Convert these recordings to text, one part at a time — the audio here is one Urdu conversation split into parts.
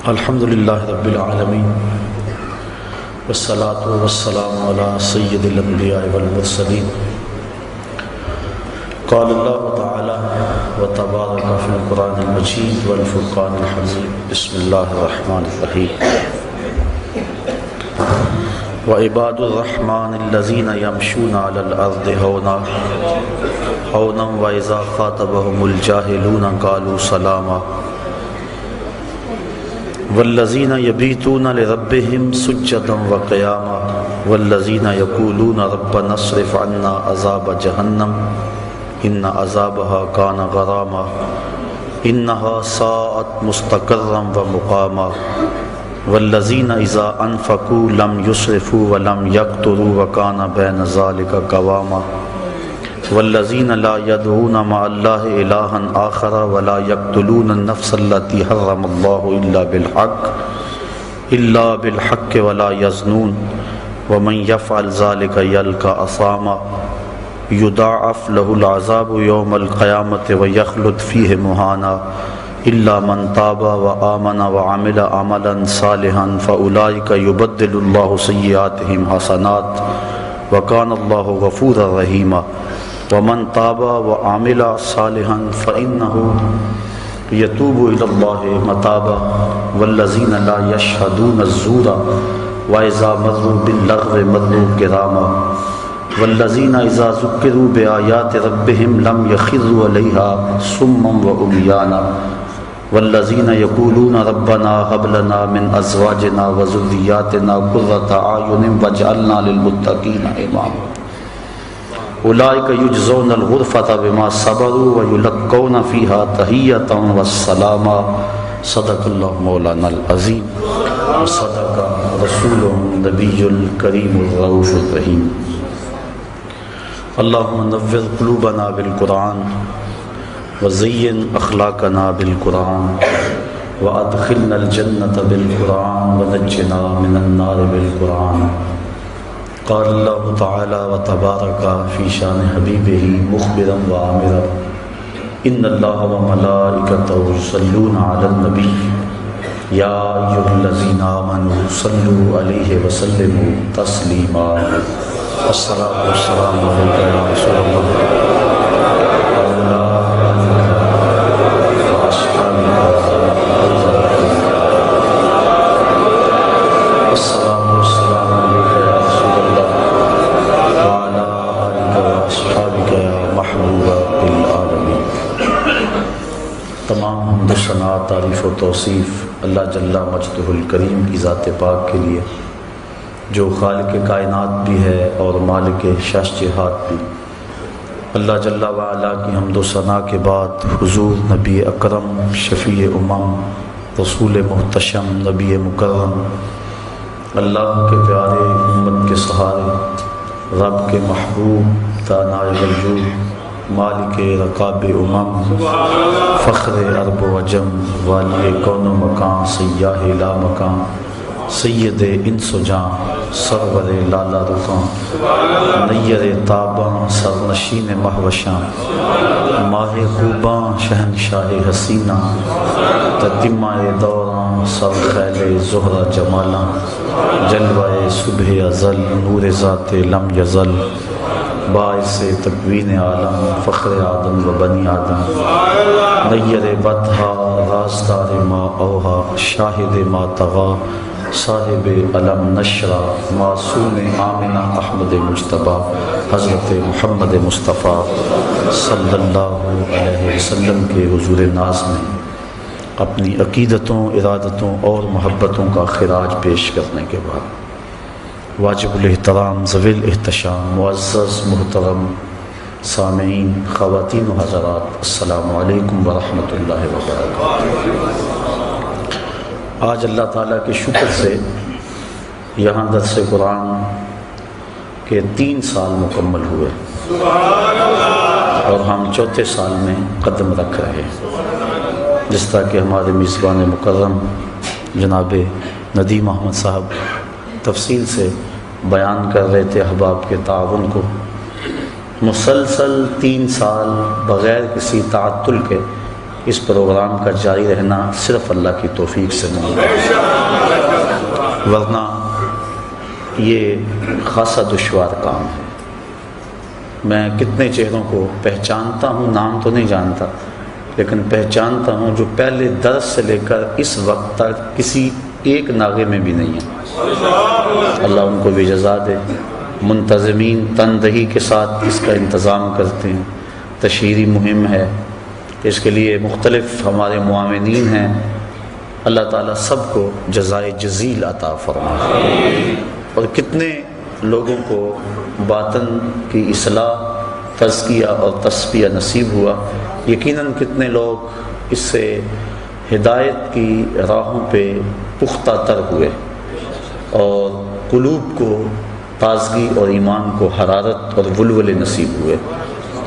الحمد للہ رب العالمین والصلاة والسلام علی سید الانبیاء والمرسلین قال اللہ تعالی وتبارک فی القرآن المجید والفرقان الحمید بسم اللہ الرحمن الرحیم وعباد الرحمن الذین یمشون علی الارض ہونا وإذا خاطبهم الجاہلون قالوا سلاما والذین یبیتون لربهم سجدا وقیاما والذین یقولون ربنا اصرف عنا عذاب جہنم ان عذابها کان غراما انها ساءت مستقرا ومقاما والذین اذا انفقوا لم يسرفوا ولم يقتروا وکان بین ذلک قواما والذین لا يدعون مع اللہ الہا آخر ولا يقتلون النفس التي حرم اللہ الا بالحق ولا يزنون ومن يفعل ذلك يلقى اثاما يضاعف له العذاب يوم القيامة ويخلد فيه مهانا الا من تاب وآمن وعمل عملا صالحا فأولئك يبدل الله سيئاتهم حسنات وكان الله غفورا رحيما ومن تاب وعمل صالحا فإنه يتوب إلى الله متابا والذين لا يشهدون الزور وإذا مروا باللغو مروا كراما والذين إذا ذكروا بآيات ربهم لم يخروا عليها صما وعميانا والذين يقولون ربنا هب لنا من أزواجنا وذرياتنا قرة أعين واجعلنا للمتقين إماما اولئک یجزون الغرفۃ بما صبروا ویلقون فیها تحیۃ والسلاما صدق اللہ مولانا العظیم وصدق رسول النبی الکریم الرؤوف الرحیم اللہم نور قلوبنا بالقرآن وزین اخلاقنا بالقرآن وادخلنا الجنة بالقرآن ونجنا من النار بالقرآن قال اللہ تعالی وتبارک فی شان حبیبہ مخبرا وآمرا ان اللہ وملائکتہ یصلون علی النبی یا ایھا الذین آمنوا صلوا علیہ وسلموا تسلیما الصلاۃ والسلام علیک یا رسول اللہ تعریف و توصیف اللہ جل مجدہ الکریم کی ذات پاک کے لیے جو خالق کائنات بھی ہے اور مالک شش جہات بھی۔ اللہ جل وعلا کی حمد و ثنا کے بعد حضور نبی اکرم شفیع امم رسول محتشم نبی مکرم اللہ کے پیارے امت کے سہارے رب کے محبوب دانائے الوجود مالک رقاب امم فخر عرب و عجم والی کون و مکان سیاہ لا مکان سید انس و جان سرور لالا رخاں نیر تاباں سرنشین مہوشاں ماہ خوباں شہنشاہ حسینہ تتمہ دوراں سر خیل زہرہ جمالاں جلوہ صبح ازل نور ذات لم یزل باعث تکوین عالم فخر آدم و بنی آدم نیر بطحا رازدار ما اوہا شاہد ما تغا صاحب علم نشرہ معصوم آمنہ احمد مجتبیٰ حضرت محمد مصطفیٰ صلی اللہ علیہ وسلم کے حضور ناز میں اپنی عقیدتوں ارادتوں اور محبتوں کا خراج پیش کرنے کے بعد واجب الاحترام ذوی الاحتشام معزز محترم سامعین خواتین و حضرات السلام علیکم ورحمۃ اللہ وبرکاتہ۔ آج اللہ تعالیٰ کے شکر سے یہاں درس قرآن کے 3 سال مکمل ہوئے اور ہم 4تھے سال میں قدم رکھ رہے ہیں۔ جس طرح کہ ہمارے میزبان مکرم جناب ندیم احمد صاحب تفصیل سے بیان کر رہے تھے احباب کے تعاون کو، مسلسل 3 سال بغیر کسی تعطل کے اس پروگرام کا جاری رہنا صرف اللہ کی توفیق سے ممکن ہے، ورنہ یہ خاصا دشوار کام ہے۔ میں کتنے چہروں کو پہچانتا ہوں، نام تو نہیں جانتا لیکن پہچانتا ہوں جو پہلے درس سے لے کر اس وقت تک کسی ایک ناغے میں بھی نہیں ہیں۔ اللہ ان کو بھی جزا دے۔ منتظمین تندہی کے ساتھ اس کا انتظام کرتے ہیں، تشہیری مہم ہے، اس کے لیے مختلف ہمارے معاونین ہیں۔ اللہ تعالیٰ سب کو جزائے جزیل عطا فرمائے۔ اور کتنے لوگوں کو باطن کی اصلاح، تزکیہ اور تصفیہ نصیب ہوا، یقیناً کتنے لوگ اس سے ہدایت کی راہوں پہ پختہ تر ہوئے اور قلوب کو تازگی اور ایمان کو حرارت اور ولولے نصیب ہوئے۔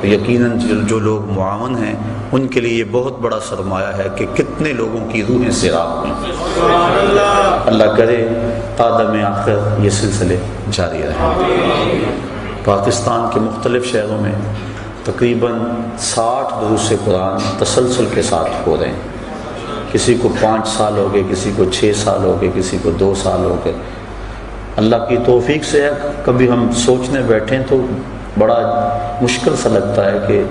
تو یقیناً جو لوگ معاون ہیں ان کے لیے یہ بہت بڑا سرمایہ ہے کہ کتنے لوگوں کی روحیں سیراب ہوئیں۔ اللہ کرے آدم آخر یہ سلسلے جاری رہیں۔ پاکستان کے مختلف شہروں میں تقریباً 60 دروس قرآن تسلسل کے ساتھ ہو رہے ہیں۔ کسی کو 5 سال ہو گئے، کسی کو 6 سال ہو گئے، کسی کو 2 سال ہو گئے۔ اللہ کی توفیق سے کبھی ہم سوچنے بیٹھیں تو بڑا مشکل سا لگتا ہے کہ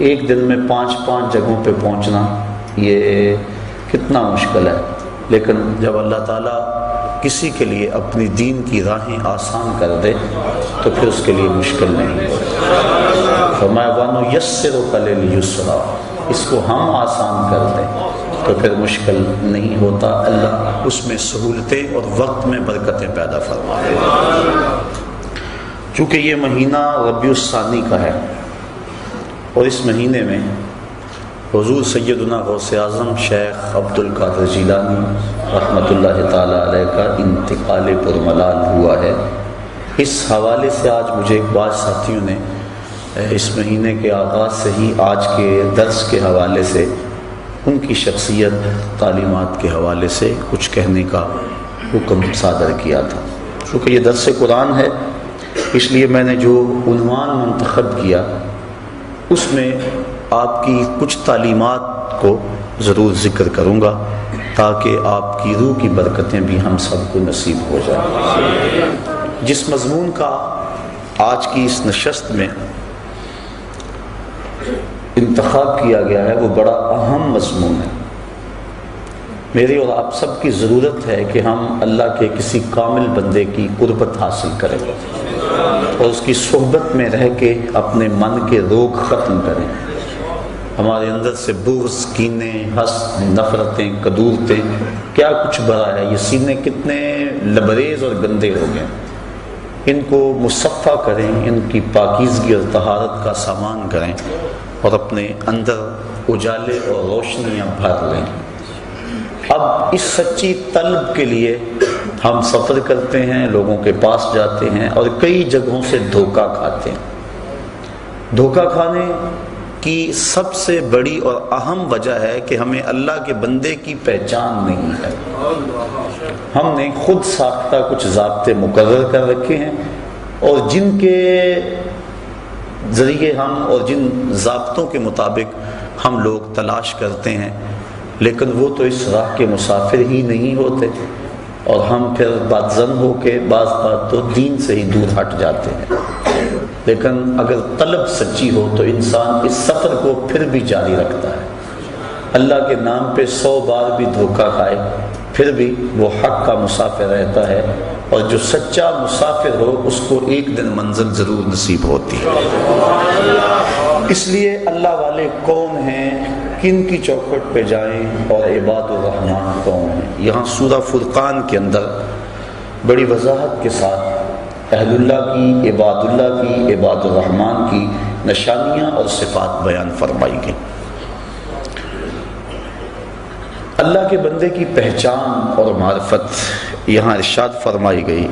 ایک دن میں 5 جگہوں پہ پہنچنا یہ کتنا مشکل ہے، لیکن جب اللہ تعالیٰ کسی کے لیے اپنی دین کی راہیں آسان کر دے تو پھر اس کے لیے مشکل نہیں ہوتا۔ فرمایا وَنُيَسِّرُكَ لِلْيُسْرَىٰ، اس کو ہم آسان کر دیں تو پھر مشکل نہیں ہوتا۔ اللہ اس میں سہولتیں اور وقت میں برکتیں پیدا فرمائے۔ چونکہ یہ مہینہ ربیع الثانی کا ہے اور اس مہینے میں حضور سیدنا غوث اعظم شیخ عبد القادر جیلانی رحمۃ اللہ تعالی علیہ کا انتقال پرملال ہوا ہے، اس حوالے سے آج مجھے بعض ساتھیوں نے اس مہینے کے آغاز سے ہی آج کے درس کے حوالے سے ان کی شخصیت، تعلیمات کے حوالے سے کچھ کہنے کا حکم صادر کیا تھا۔ چونکہ یہ درس قرآن ہے اس لیے میں نے جو عنوان منتخب کیا اس میں آپ کی کچھ تعلیمات کو ضرور ذکر کروں گا تاکہ آپ کی روح کی برکتیں بھی ہم سب کو نصیب ہو جائیں۔ جس مضمون کا آج کی اس نشست میں انتخاب کیا گیا ہے وہ بڑا اہم مضمون ہے۔ میری اور آپ سب کی ضرورت ہے کہ ہم اللہ کے کسی کامل بندے کی قربت حاصل کریں اور اس کی صحبت میں رہ کے اپنے من کے روگ ختم کریں۔ ہمارے اندر سے بغض، کینے، حسد، نفرتیں، کدورتیں کیا کچھ بھرا ہے، یہ سینے کتنے لبریز اور گندے ہو گئے، ان کو مصفح کریں، ان کی پاکیزگی اور طہارت کا سامان کریں اور اپنے اندر اجالے اور روشنیاں بھر لیں۔ اب اس سچی طلب کے لیے ہم سفر کرتے ہیں، لوگوں کے پاس جاتے ہیں اور کئی جگہوں سے دھوکہ کھاتے ہیں۔ دھوکہ کھانے کی سب سے بڑی اور اہم وجہ ہے کہ ہمیں اللہ کے بندے کی پہچان نہیں ہے۔ ہم نے خود ساختہ کچھ ضابطے مقرر کر رکھے ہیں اور جن کے ذریعے ہم اور جن ضابطوں کے مطابق ہم لوگ تلاش کرتے ہیں، لیکن وہ تو اس راہ کے مسافر ہی نہیں ہوتے اور ہم پھر بدظن ہو کے بعض بات تو دین سے ہی دور ہٹ جاتے ہیں۔ لیکن اگر طلب سچی ہو تو انسان اس سفر کو پھر بھی جاری رکھتا ہے۔ اللہ کے نام پہ 100 بار بھی دھوکہ کھائے پھر بھی وہ حق کا مسافر رہتا ہے، اور جو سچا مسافر ہو اس کو ایک دن منزل ضرور نصیب ہوتی ہے۔ اس لیے اللہ والے کون ہیں، کن کی چوکھٹ پہ جائیں، اور عباد الرحمن کون ہیں۔ یہاں سورہ فرقان کے اندر بڑی وضاحت کے ساتھ اہل اللہ کی، عباد اللہ کی، عباد الرحمن کی نشانیاں اور صفات بیان فرمائی گئی۔ اللہ کے بندے کی پہچان اور معرفت یہاں ارشاد فرمائی گئی۔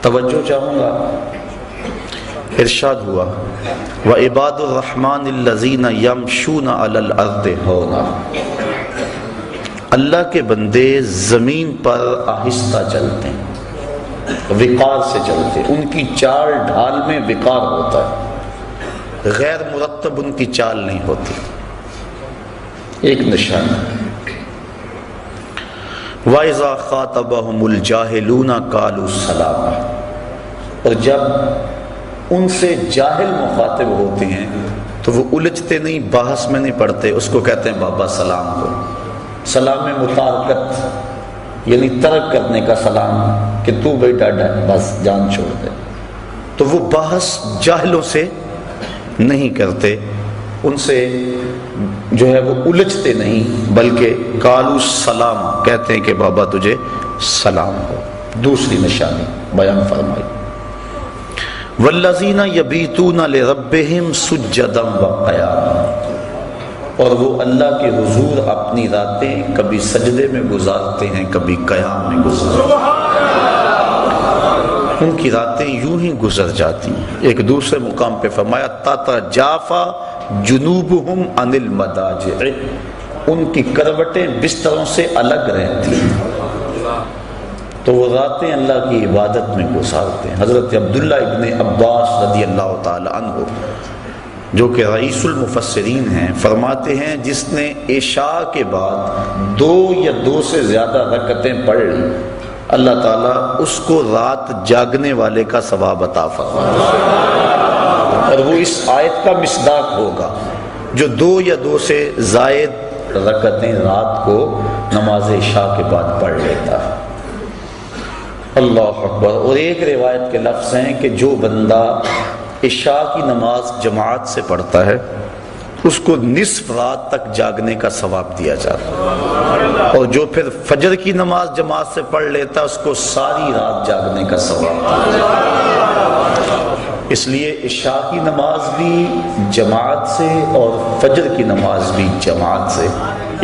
توجہ چاہوں گا، ارشاد ہوا وَعِبَادُ الرَّحْمَنِ الَّذِينَ يَمْشُونَ عَلَى الْأَرْضِ هَوْنًا، اللہ کے بندے زمین پر آہستہ چلتے ہیں، وقار سے چلتے، ان کی چال ڈھال میں وقار ہوتا ہے، غیر مرتب ان کی چال نہیں ہوتی۔ ایک نشانی. وَإِذَا خَاطَبَهُمُ الْجَاهِلُونَ قَالُوا سَلَامًا، اور جب ان سے جاہل مخاطب ہوتے ہیں تو وہ الجھتے نہیں، بحث میں نہیں پڑتے، اس کو کہتے ہیں بابا سلام کو. سلام متارکت یعنی ترک کرنے کا سلام، کہ تو بیٹا بس جان چھوڑ دے. تو وہ بحث جاہلوں سے نہیں کرتے، ان سے جو ہے وہ الجھتے نہیں، بلکہ قالوا سلام کہتے ہیں کہ بابا تجھے سلام ہو. دوسری نشانی بیان فرمائی. والذین یبیتون لربہم سجدا وقیاما، اور وہ اللہ کے حضور اپنی راتیں کبھی سجدے میں گزارتے ہیں، کبھی قیام میں گزارتے ہیں. ان کی راتیں یوں ہی گزر جاتی ہیں. ایک دوسرے مقام پہ فرمایا تتجافی جنوبہم عن المضاجع، ان کی کروٹیں بستروں سے الگ رہتی ہیں، تو وہ راتیں اللہ کی عبادت میں گزارتے ہیں. حضرت عبداللہ ابن عباس رضی اللہ تعالی عنہ جو کہ رئیس المفسرین ہیں فرماتے ہیں جس نے عشاء کے بعد 2 یا 2 سے زیادہ رکعتیں پڑھ لی اللہ تعالیٰ اس کو رات جاگنے والے کا ثواب عطا فرماتا ہے، اور وہ اس آیت کا مصداق ہوگا جو 2 یا 2 سے زائد رکعتیں رات کو نماز عشاء کے بعد پڑھ لیتا ہے. اللہ اکبر. اور ایک روایت کے لفظ ہیں کہ جو بندہ عشاء کی نماز جماعت سے پڑھتا ہے اس کو نصف رات تک جاگنے کا ثواب دیا جاتا ہے، اور جو پھر فجر کی نماز جماعت سے پڑھ لیتا ہے اس کو ساری رات جاگنے کا ثواب دیا جاتا ہے. اس لیے عشاء کی نماز بھی جماعت سے اور فجر کی نماز بھی جماعت سے،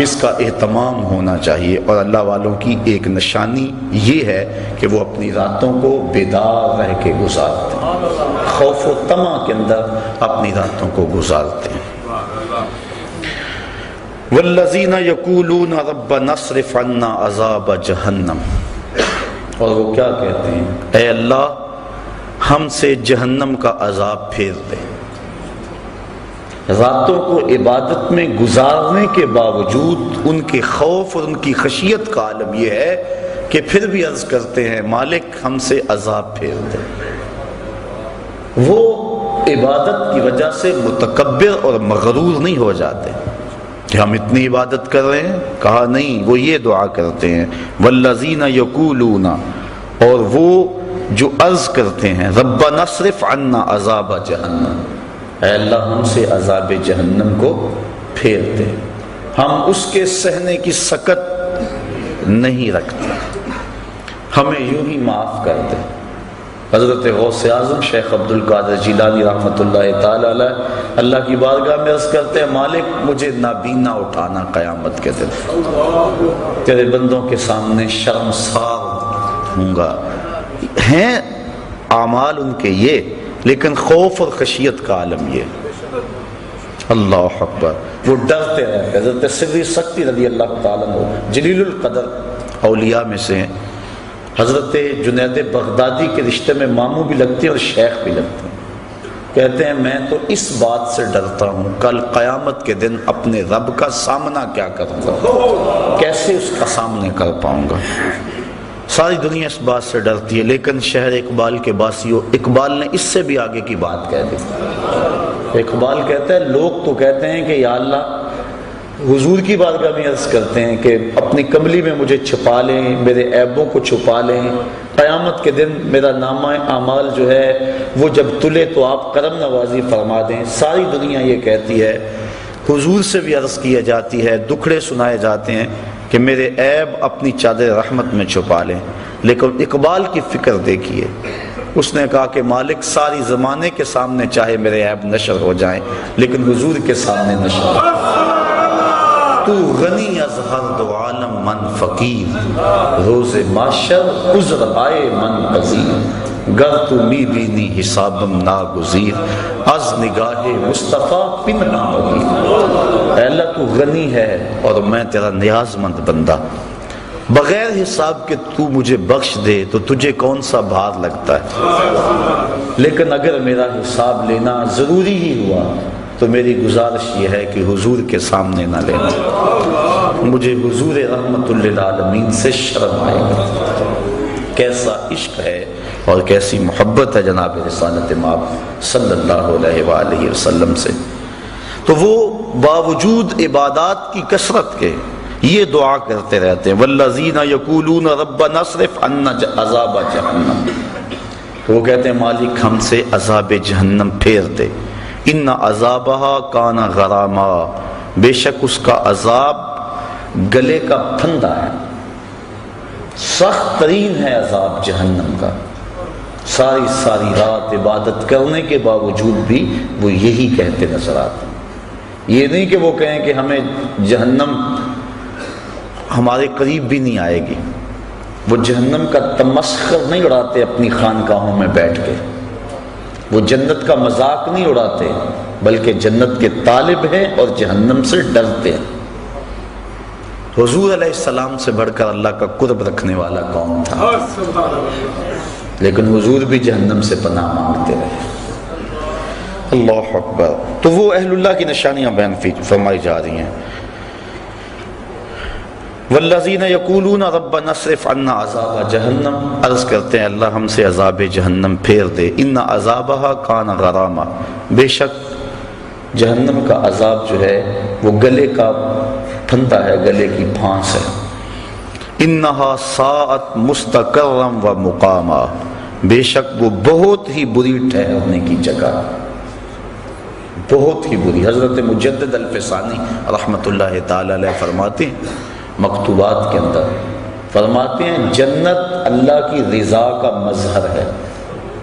اس کا اہتمام ہونا چاہیے. اور اللہ والوں کی ایک نشانی یہ ہے کہ وہ اپنی راتوں کو بیدار رہ کے گزارتے ہیں، خوف و طمع کے اندر اپنی راتوں کو گزارتے ہیں. والذین یقولون ربنا اصرف عنا عذاب جہنم، اور وہ کیا کہتے ہیں اے اللہ ہم سے جہنم کا عذاب پھیر دے. راتوں کو عبادت میں گزارنے کے باوجود ان کے خوف اور ان کی خشیت کا عالم یہ ہے کہ پھر بھی عرض کرتے ہیں مالک ہم سے عذاب پھیر دے. وہ عبادت کی وجہ سے متکبر اور مغرور نہیں ہو جاتے کہ ہم اتنی عبادت کر رہے ہیں، کہا نہیں، وہ یہ دعا کرتے ہیں والذین یقولون، اور وہ جو عرض کرتے ہیں ربنا اصرف عنا عذاب جہنم، اے اللہ ہم سے عذاب جہنم کو پھیر دے، ہم اس کے سہنے کی سکت نہیں رکھتے، ہمیں یوں ہی معاف کر دے. حضرت غوث اعظم شیخ عبد القادر جیلانی رحمۃ اللہ تعالی علیہ اللہ کی بارگاہ میں عرض کرتے ہیں مالک مجھے نابینا اٹھانا قیامت کے دن، تیرے بندوں کے سامنے شرمسار ہوں گا. ہیں اعمال ان کے یہ، لیکن خوف اور خشیت کا عالم یہ. اللہ اکبر. وہ ڈرتے رہتے. حضرت سری سکتی رضی اللہ تعالیٰ عنہ جلیل القدر اولیاء میں سے ہیں. حضرت جنید بغدادی کے رشتے میں ماموں بھی لگتے ہیں اور شیخ بھی لگتے ہیں. کہتے ہیں میں تو اس بات سے ڈرتا ہوں کل قیامت کے دن اپنے رب کا سامنا کیا کروں گا، کیسے اس کا سامنے کر پاؤں گا. ساری دنیا اس بات سے ڈرتی ہے، لیکن شہر اقبال کے باسیوں، اقبال نے اس سے بھی آگے کی بات کہہ دی. اقبال کہتا ہے لوگ تو کہتے ہیں کہ یا اللہ حضور کی بارگاہ میں عرض کرتے ہیں کہ اپنی کملی میں مجھے چھپا لیں، میرے عیبوں کو چھپا لیں، قیامت کے دن میرا نامہ اعمال جو ہے وہ جب تلے تو آپ کرم نوازی فرما دیں. ساری دنیا یہ کہتی ہے، حضور سے بھی عرض کیا جاتی ہے، دکھڑے سنائے جاتے ہیں کہ میرے عیب اپنی چادر رحمت میں چھپا لیں. لیکن اقبال کی فکر دیکھیے، اس نے کہا کہ مالک ساری زمانے کے سامنے چاہے میرے عیب نشر ہو جائیں لیکن حضور کے سامنے نشر ہو. تو غنی از ہر دو عالم من فقیر، روز محشر عذر آئے من عظیم، گر تو می بینی حسابم ناگزیر، از نگاہ مصطفیٰ پنہا مگیر. اے اللہ تو غنی ہے اور میں تیرا نیاز مند بندہ، بغیر حساب کے تو مجھے بخش دے تو تجھے کون سا بھار لگتا ہے، لیکن اگر میرا حساب لینا ضروری ہی ہوا تو میری گزارش یہ ہے کہ حضور کے سامنے نہ لینا، مجھے حضور رحمت للعالمین سے شرم آئے گا۔ کیسا عشق ہے اور کیسی محبت ہے جناب رسالت مآب صلی اللہ علیہ وآلہ وسلم سے۔ تو وہ باوجود عبادات کی کثرت کے یہ دعا کرتے رہتے ہیں، والذین یقولون ربنا اصرف عنا عذاب جہنم، تو وہ کہتے ہیں مالک ہم سے عذاب جہنم پھیر دے، ان عذابہا کان غراما، بے شک اس کا عذاب گلے کا پھندا ہے، سخت ترین ہے عذاب جہنم کا۔ ساری رات عبادت کرنے کے باوجود بھی وہ یہی کہتے نظر آتے ہیں۔ یہ نہیں کہ وہ کہیں کہ ہمیں جہنم ہمارے قریب بھی نہیں آئے گی، وہ جہنم کا تمسخر نہیں اڑاتے اپنی خانقاہوں میں بیٹھ کے، وہ جنت کا مذاق نہیں اڑاتے، بلکہ جنت کے طالب ہیں اور جہنم سے ڈرتے ہیں۔ حضور علیہ السلام سے بڑھ کر اللہ کا قرب رکھنے والا کون تھا؟ لیکن حضور بھی جہنم سے پناہ مانگتے رہے۔ اللہ اکبر۔ تو وہ اہل اللہ کی نشانیاں بیان فرمائی جا رہی ہیں، والذین یقولون ربنا اصرف عنا عذاب جہنم، عرض کرتے ہیں اللہ ہم سے عذاب جہنم پھیر دے، ان عذابہا کان غراما، بے شک جہنم کا عذاب جو ہے وہ گلے کا پھندا ہے، گلے کی پھانس ہے، انہا ساعت مستقرا و مقاما، بے شک وہ بہت ہی بری ٹھہرنے کی جگہ، بہت ہی بری۔ حضرت مجدد الفسانی رحمۃ اللہ تعالی علیہ فرماتے ہیں مکتوبات کے اندر، فرماتے ہیں جنت اللہ کی رضا کا مظہر ہے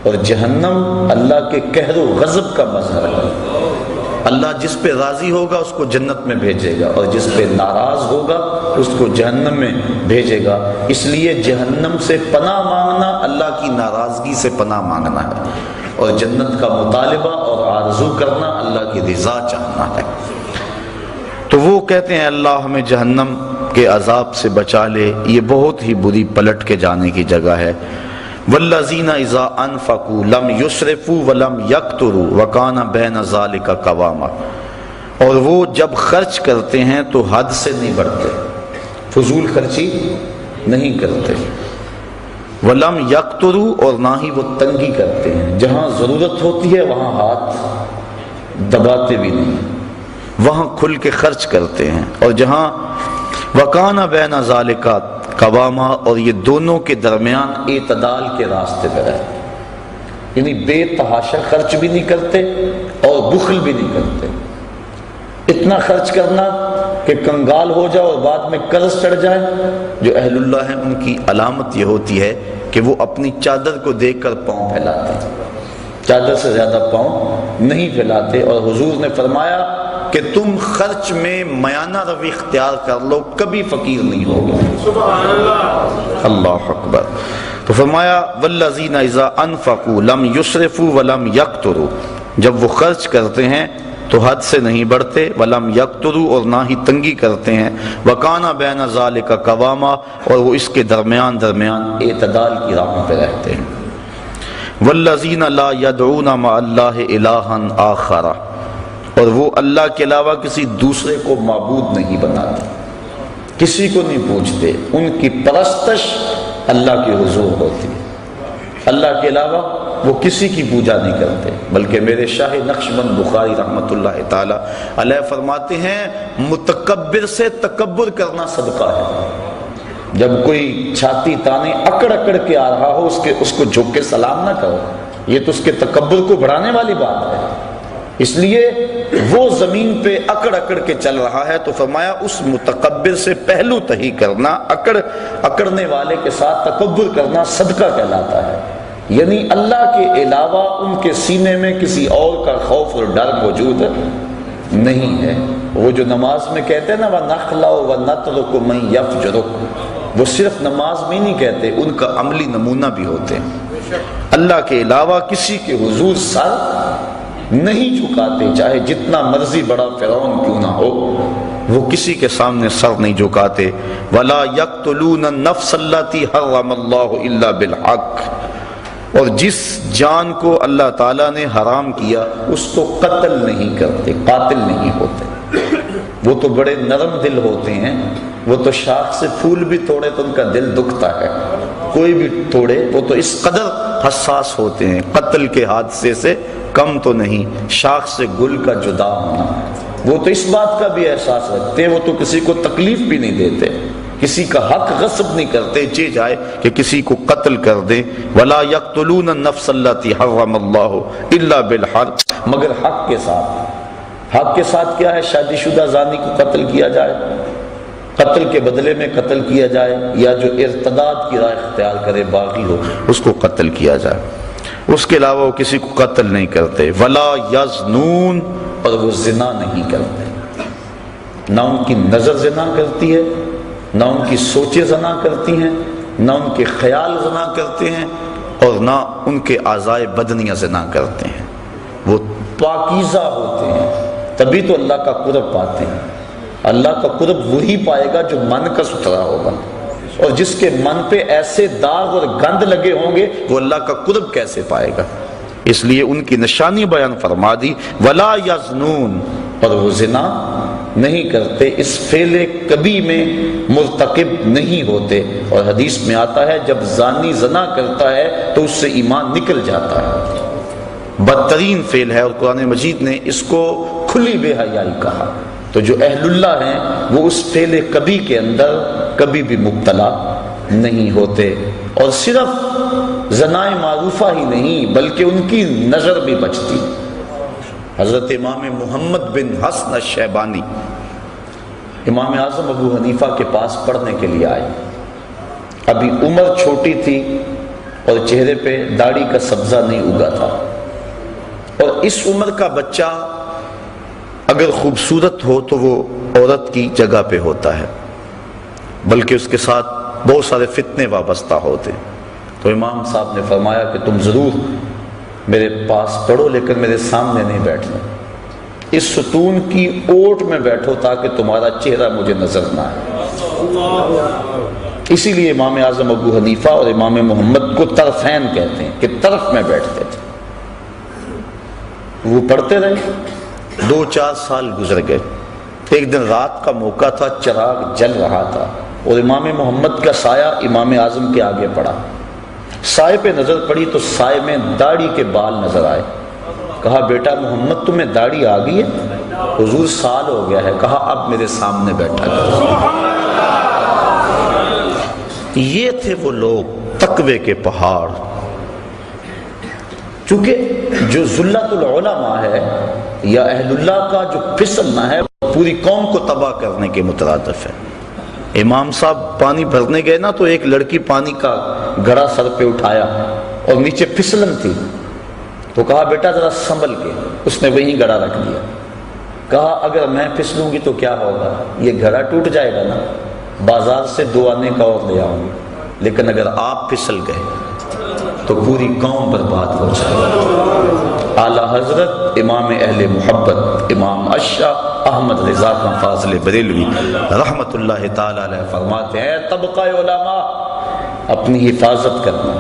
اور جہنم اللہ کے قہر و غضب کا مظہر ہے۔ اللہ جس پہ راضی ہوگا اس کو جنت میں بھیجے گا اور جس پہ ناراض ہوگا اس کو جہنم میں بھیجے گا۔ اس لیے جہنم سے پناہ مانگنا اللہ کی ناراضگی سے پناہ مانگنا ہے، اور جنت کا مطالبہ اور آرزو کرنا اللہ کی رضا چاہنا ہے۔ تو وہ کہتے ہیں اللہ ہمیں جہنم کے عذاب سے بچا لے، یہ بہت ہی بری پلٹ کے جانے کی جگہ ہے۔ والذین اذا انفقوا لم یسرفوا ولم یقتروا وکان بین ذلک قواما، اور وہ جب خرچ کرتے ہیں تو حد سے نہیں بڑھتے، فضول خرچی نہیں کرتے، ولم یقتروا اور نہ ہی وہ تنگی کرتے ہیں، جہاں ضرورت ہوتی ہے وہاں ہاتھ دباتے بھی نہیں، وہاں کھل کے خرچ کرتے ہیں، اور جہاں وکان بین ذلک قواما، اور یہ دونوں کے درمیان اعتدال کے راستے پر ہے، یعنی بے تحاشا خرچ بھی نہیں کرتے اور بخل بھی نہیں کرتے۔ اتنا خرچ کرنا کہ کنگال ہو جائے اور بعد میں قرض چڑھ جائے۔ جو اہل اللہ ہیں ان کی علامت یہ ہوتی ہے کہ وہ اپنی چادر کو دیکھ کر پاؤں پھیلاتے ہیں، چادر سے زیادہ پاؤں نہیں پھیلاتے، اور حضور نے فرمایا کہ تم خرچ میں میانہ روی اختیار کر لو، کبھی فقیر نہیں ہوگا۔ سبحان اللہ، اللہ اکبر۔ تو فرمایا والذین اذا انفقوا لم یسرفوا ولم یقتروا، جب وہ خرچ کرتے ہیں تو حد سے نہیں بڑھتے، ولم یقتروا اور نہ ہی تنگی کرتے ہیں، وکان بین ذلک قواما اور وہ اس کے درمیان اعتدال کی راہ پہ رہتے ہیں۔ والذین لا یدعون مع اللہ الہا آخر، اور وہ اللہ کے علاوہ کسی دوسرے کو معبود نہیں بناتے، کسی کو نہیں پوجتے، ان کی پرستش اللہ کے حضور ہوتی ہے، اللہ کے علاوہ وہ کسی کی پوجا نہیں کرتے۔ بلکہ میرے شاہ نقشبند بخاری رحمۃ اللہ تعالی علیہ فرماتے ہیں متکبر سے تکبر کرنا صدقہ ہے۔ جب کوئی چھاتی تانے اکڑ اکڑ کے آ رہا ہو اس کو جھک کے سلام نہ کرو، یہ تو اس کے تکبر کو بڑھانے والی بات ہے۔ اس لیے وہ زمین پہ اکڑ اکڑ کے چل رہا ہے تو فرمایا اس متکبر سے پہلو تہی کرنا، اکڑنے والے کے ساتھ تکبر کرنا صدقہ کہلاتا ہے، یعنی اللہ کے علاوہ ان کے سینے میں کسی اور کا خوف اور ڈر موجود نہیں ہے۔ وہ جو نماز میں کہتے ہیں نا وَنَخْلَعُ وَنَتْرُكُ مَن يَفْجُرُكُ، وہ صرف نماز میں نہیں کہتے، ان کا عملی نمونہ بھی ہوتے ہیں۔ اللہ کے علاوہ کسی کے حضور سر نہیں جھکاتے، چاہے جتنا مرضی بڑا فرعون کیوں نہ ہو، وہ کسی کے سامنے سر نہیں جھکاتے۔ وَلَا يَقْتُلُونَ النَّفْسَ الَّتِي حَرَّمَ اللَّهُ إِلَّا بِالْحَقِّ، اور جس جان کو اللہ تعالیٰ نے حرام کیا اس کو قتل نہیں کرتے، قاتل نہیں ہوتے۔ وہ تو بڑے نرم دل ہوتے ہیں، وہ تو شاخ سے پھول بھی توڑے تو ان کا دل دکھتا ہے، کوئی بھی توڑے، وہ تو اس قدر حساس ہوتے ہیں، قتل کے حادثے سے کم تو نہیں، شاخ سے گل کا جدا ہونا۔ وہ تو اس بات کا بھی احساس رکھتے ہیں، وہ تو کسی کو تکلیف بھی نہیں دیتے، کسی کا حق غصب نہیں کرتے، چاہے جائے کہ کسی کو قتل کر دیں۔ وَلَا يَقْتُلُونَ النَّفْسَ الَّتِي حَرَّمَ اللَّهُ إِلَّا بِالْحَقِّ، مگر حق کے ساتھ۔ حق کے ساتھ کیا ہے؟ شادی شدہ زانی کو قتل کیا جائے، قتل کے بدلے میں قتل کیا جائے، یا جو ارتداد کی راہ اختیار کرے، باغی ہو، اس کو قتل کیا جائے۔ اس کے علاوہ وہ کسی کو قتل نہیں کرتے۔ وَلَا يَزْنُونَ، اور وہ زنا نہیں کرتے، نہ ان کی نظر زنا کرتی ہے، نہ ان کی سوچیں زنا کرتی ہیں، نہ ان کے خیال زنا کرتے ہیں، اور نہ ان کے اعضائے بدنیاں زنا کرتے ہیں۔ وہ پاکیزہ ہوتے ہیں، تبھی تو اللہ کا قرب پاتے ہیں۔ اللہ کا قرب وہی پائے گا جو من کا ستھرا ہوگا، اور جس کے من پہ ایسے داغ اور گند لگے ہوں گے وہ اللہ کا قرب کیسے پائے گا؟ اس لیے ان کی نشانی بیان فرما دی، وَلَا يَزْنُونَ، اور وہ زنا نہیں کرتے، اس فعل کبھی میں مرتکب نہیں ہوتے۔ اور حدیث میں آتا ہے جب زانی زنا کرتا ہے تو اس سے ایمان نکل جاتا ہے، بدترین فعل ہے، اور قرآن مجید نے اس کو کھلی بے حیائی کہا۔ تو جو اہل اللہ ہیں وہ اس فعل کبھی کے اندر کبھی بھی مبتلا نہیں ہوتے، اور صرف زنائے معروفہ ہی نہیں بلکہ ان کی نظر بھی بچتی۔ حضرت امام محمد بن حسن الشیبانی امام اعظم ابو حنیفہ کے پاس پڑھنے کے لیے آئے۔ ابھی عمر چھوٹی تھی اور چہرے پہ داڑھی کا سبزہ نہیں اگا تھا، اور اس عمر کا بچہ اگر خوبصورت ہو تو وہ عورت کی جگہ پہ ہوتا ہے، بلکہ اس کے ساتھ بہت سارے فتنے وابستہ ہوتے۔ تو امام صاحب نے فرمایا کہ تم ضرور میرے پاس پڑھو، لیکن میرے سامنے نہیں بیٹھنا، اس ستون کی اوٹ میں بیٹھو تاکہ تمہارا چہرہ مجھے نظر نہ آئے۔ اسی لیے امام اعظم ابو حنیفہ اور امام محمد کو طرفین کہتے ہیں کہ طرف میں بیٹھتے تھے۔ وہ پڑھتے رہے، 2-4 سال گزر گئے۔ ایک دن رات کا موقع تھا، چراغ جل رہا تھا، اور امام محمد کا سایہ امام اعظم کے آگے پڑا۔ سائے پہ نظر پڑی تو سائے میں داڑھی کے بال نظر آئے۔ کہا بیٹا محمد تمہیں داڑھی آ گئی ہے؟ حضور سال ہو گیا ہے۔ کہا اب میرے سامنے بیٹھا کر۔ یہ تھے وہ لوگ تقوی کے پہاڑ۔ چونکہ جو ذلت العلماء ہے یا اہل اللہ کا جو پھسلنا ہے پوری قوم کو تباہ کرنے کے مترادف ہے۔ امام صاحب پانی بھرنے گئے نا تو ایک لڑکی پانی کا گھڑا سر پہ اٹھایا اور نیچے پھسلن تھی، تو کہا بیٹا ذرا سنبھل کے، اس نے وہیں گھڑا رکھ دیا۔ کہا اگر میں پھسلوں گی تو کیا ہوگا؟ یہ گھڑا ٹوٹ جائے گا نا، بازار سے 2 آنے کا اور لے آؤں گی، لیکن اگر آپ پھسل گئے تو پوری قوم برباد ہو جائے گی۔ اعلیٰ حضرت امام اہل محبت امام اشرف احمد رضا خان فاضل بریلوی رحمت اللہ تعالی علیہ فرماتے ہیں طبقہ علماء اپنی حفاظت کرنا۔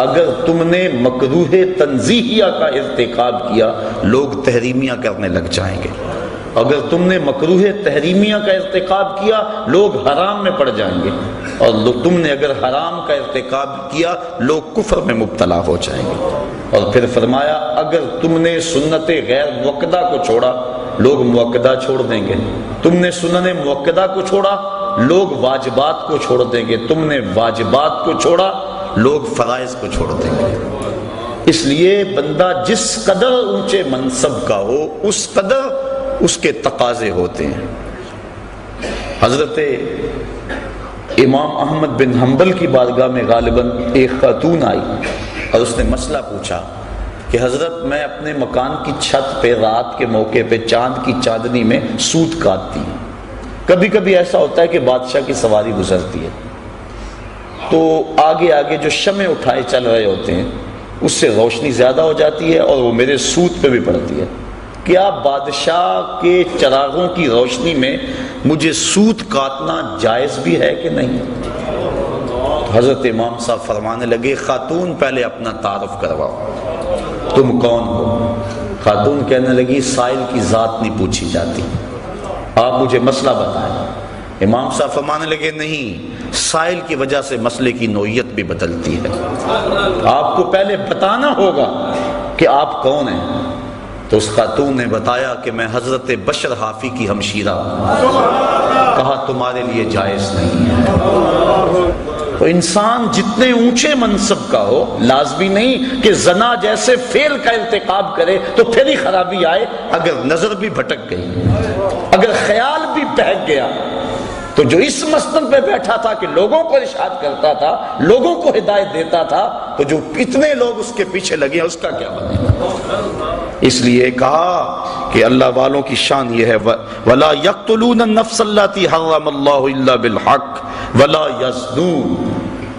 اگر تم نے مکروہ تنزیہیہ کا ارتکاب کیا لوگ تحریمیہ کرنے لگ جائیں گے، اگر تم نے مکروہ تحریمیہ کا ارتکاب کیا لوگ حرام میں پڑ جائیں گے، اور تم نے اگر حرام کا ارتکاب کیا لوگ کفر میں مبتلا ہو جائیں گے۔ اور پھر فرمایا اگر تم نے سنت غیر موقدہ کو چھوڑا لوگ موقدہ چھوڑ دیں گے، تم نے سنن موقدہ کو چھوڑا لوگ واجبات کو چھوڑ دیں گے، تم نے واجبات کو چھوڑا لوگ فرائض کو چھوڑ دیں گے۔ اس لیے بندہ جس قدر اونچے منصب کا ہو اس قدر اس کے تقاضے ہوتے ہیں۔ حضرت امام احمد بن حنبل کی بارگاہ میں غالباً ایک خاتون آئی اور اس نے مسئلہ پوچھا کہ حضرت میں اپنے مکان کی چھت پہ رات کے موقع پہ چاند کی چاندنی میں سوت کاٹتی ہوں، کبھی کبھی ایسا ہوتا ہے کہ بادشاہ کی سواری گزرتی ہے تو آگے آگے جو شمع اٹھائے چل رہے ہوتے ہیں اس سے روشنی زیادہ ہو جاتی ہے اور وہ میرے سوت پہ بھی پڑتی ہے، کیا بادشاہ کے چراغوں کی روشنی میں مجھے سوت کاٹنا جائز بھی ہے کہ نہیں؟ حضرت امام صاحب فرمانے لگے خاتون پہلے اپنا تعارف کرواؤ، تم کون ہو؟ خاتون کہنے لگی سائل کی ذات نہیں پوچھی جاتی، آپ مجھے مسئلہ بتائیں۔ امام صاحب فرمانے لگے نہیں، سائل کی وجہ سے مسئلے کی نوعیت بھی بدلتی ہے، آپ کو پہلے بتانا ہوگا کہ آپ کون ہیں۔ تو اس خاتون نے بتایا کہ میں حضرت بشر حافی کی ہمشیرہ ہوں۔ کہا تمہارے لیے جائز نہیں ہے۔ تو انسان جتنے اونچے منصب کا ہو، لازمی نہیں کہ زنا جیسے فعل کا ارتکاب کرے تو پھر ہی خرابی آئے۔ اگر نظر بھی بھٹک گئی، اگر خیال بھی بہک گیا، تو جو اس مسند پہ بیٹھا تھا کہ لوگوں کو ارشاد کرتا تھا، لوگوں کو ہدایت دیتا تھا، تو جو اتنے لوگ اس کے پیچھے لگے ہیں اس کا کیا بنے گا؟ اس لیے کہا کہ اللہ والوں کی شان یہ ہے وَلَا يَقْتُلُونَ النَّفْسَ الَّتِي حَرَّمَ اللَّهُ إِلَّا بِالْحَقِّ وَلَا يَزْنُونَ،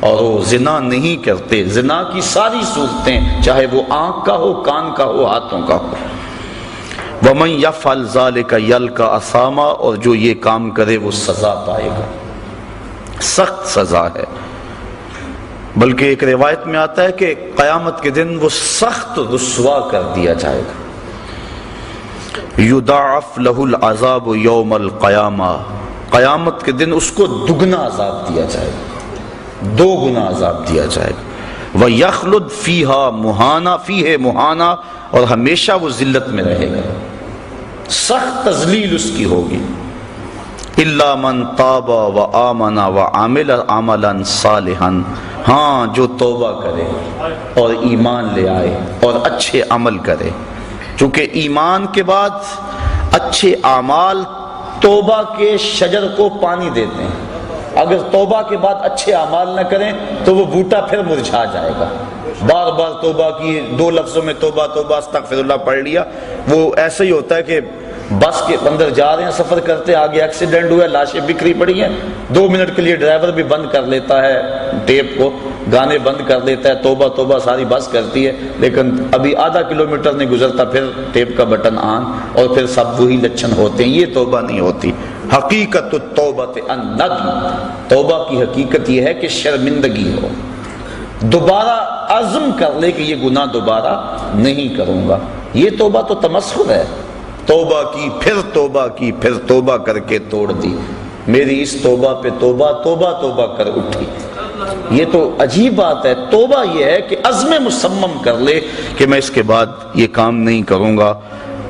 اور وہ زنا نہیں کرتے۔ زنا کی ساری صورتیں، چاہے وہ آنکھ کا ہو، کان کا ہو، ہاتھوں کا ہو۔ وَمَن يَفْعَلْ ذَلِكَ يَلْقَ أَثَامًا، اور جو یہ کام کرے وہ سزا پائے گا، سخت سزا ہے۔ بلکہ ایک روایت میں آتا ہے کہ قیامت کے دن وہ سخت رسوا کر دیا جائے گا۔ یضاعف لہ العذاب یوم القیامہ، قیامت کے دن اس کو دگنا عذاب دیا جائے گا، 2 گنا عذاب دیا جائے گا۔ وَيَخْلُدْ فِيهَا مُهَانًا، فِيهِ مُهَانًا، اور ہمیشہ وہ ذلت میں رہے گا، سخت تذلیل اس کی ہوگی۔ إِلَّا مَن تَابَ وَآمَنَ وَعَمِلَ عَمَلًا صَالِحًا، ہاں جو توبہ کرے اور ایمان لے آئے اور اچھے عمل کرے، چونکہ ایمان کے بعد اچھے اعمال توبہ کے شجر کو پانی دیتے ہیں۔ اگر توبہ کے بعد اچھے اعمال نہ کریں تو وہ بوٹا پھر مرجھا جائے گا۔ بار بار توبہ کی، 2 لفظوں میں توبہ توبہ استغفر اللہ پڑھ لیا، وہ ایسے ہی ہوتا ہے کہ بس کے اندر جا رہے ہیں، سفر کرتے، آگے ایکسیڈنٹ ہوا، لاشیں بکھری پڑی ہیں، 2 منٹ کے لیے ڈرائیور بھی بند کر لیتا ہے ٹیپ کو، گانے بند کر لیتا ہے، توبہ توبہ ساری بس کرتی ہے، لیکن ابھی آدھا کلومیٹر نہیں گزرتا پھر ٹیپ کا بٹن آن، اور پھر سب وہی لچھن ہوتے ہیں۔ یہ توبہ نہیں ہوتی۔ حقیقت التوبۃ الندم، توبہ کی حقیقت یہ ہے کہ شرمندگی ہو، دوبارہ عزم کر لے کہ یہ گناہ دوبارہ نہیں کروں گا۔ یہ توبہ تو تمسخر ہے، توبہ کی، پھر توبہ کی، پھر توبہ کر کے توڑ دی، میری اس توبہ پہ توبہ، توبہ توبہ کر اٹھی۔ یہ تو عجیب بات ہے۔ توبہ یہ ہے کہ عزم مصمم کر لے کہ میں اس کے بعد یہ کام نہیں کروں گا،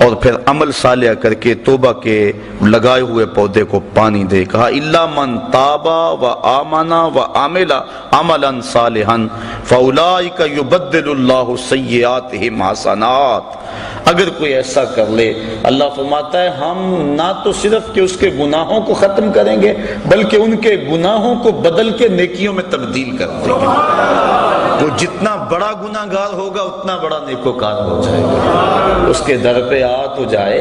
اور پھر عمل صالح کر کے توبہ کے لگائے ہوئے پودے کو پانی دے۔ کہا الا من تاب وآمن وعمل عملا صالحا فاولئک یبدل اللہ سیئاتہم حسنات۔ اگر کوئی ایسا کر لے، اللہ فرماتا ہے ہم نہ تو صرف کہ اس کے گناہوں کو ختم کریں گے بلکہ ان کے گناہوں کو بدل کے نیکیوں میں تبدیل کر دیں گے۔ وہ جتنا بڑا گناہ گار ہوگا اتنا بڑا نیکوکار ہو جائے گا۔ اس کے در پہ آ تو جائے۔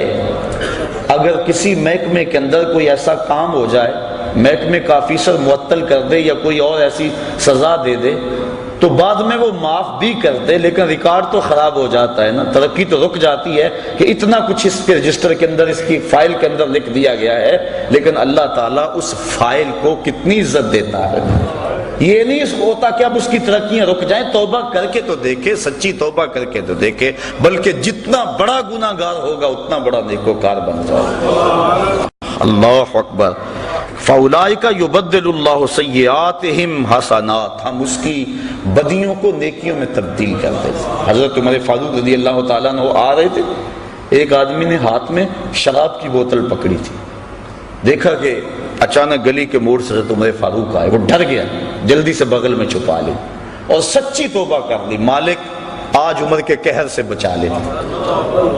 اگر کسی محکمے کے اندر کوئی ایسا کام ہو جائے، محکمے کا آفیسر معطل کر دے یا کوئی اور ایسی سزا دے دے تو بعد میں وہ معاف بھی کر دے، لیکن ریکارڈ تو خراب ہو جاتا ہے نا، ترقی تو رک جاتی ہے کہ اتنا کچھ اس کے رجسٹر کے اندر، اس کی فائل کے اندر لکھ دیا گیا ہے، لیکن اللہ تعالیٰ اس فائل کو کتنی عزت دیتا ہے۔ یہ نہیں ہوتا کہ اب اس کی ترقیاں رک جائیں، توبہ کر کے تو دیکھے، سچی توبہ کر کے تو دیکھے، بلکہ جتنا بڑا گناہ گار ہوگا اتنا بڑا نیکوکار بن جائے۔ اللہ اکبر۔ فاولئک یبدل اللہ سیئاتہم حسنات، ہم اس کی بدیوں کو نیکیوں میں تبدیل کر دیں۔ حضرت عمر فاروق رضی اللہ تعالیٰ عنہ آ رہے تھے، ایک آدمی نے ہاتھ میں شراب کی بوتل پکڑی تھی، دیکھا کہ اچانک گلی کے موڑ سے حضرت عمر فاروق آئے، وہ ڈر گیا، جلدی سے بغل میں چھپا لی اور سچی توبہ کر لی، مالک آج عمر کے قہر سے بچا لے،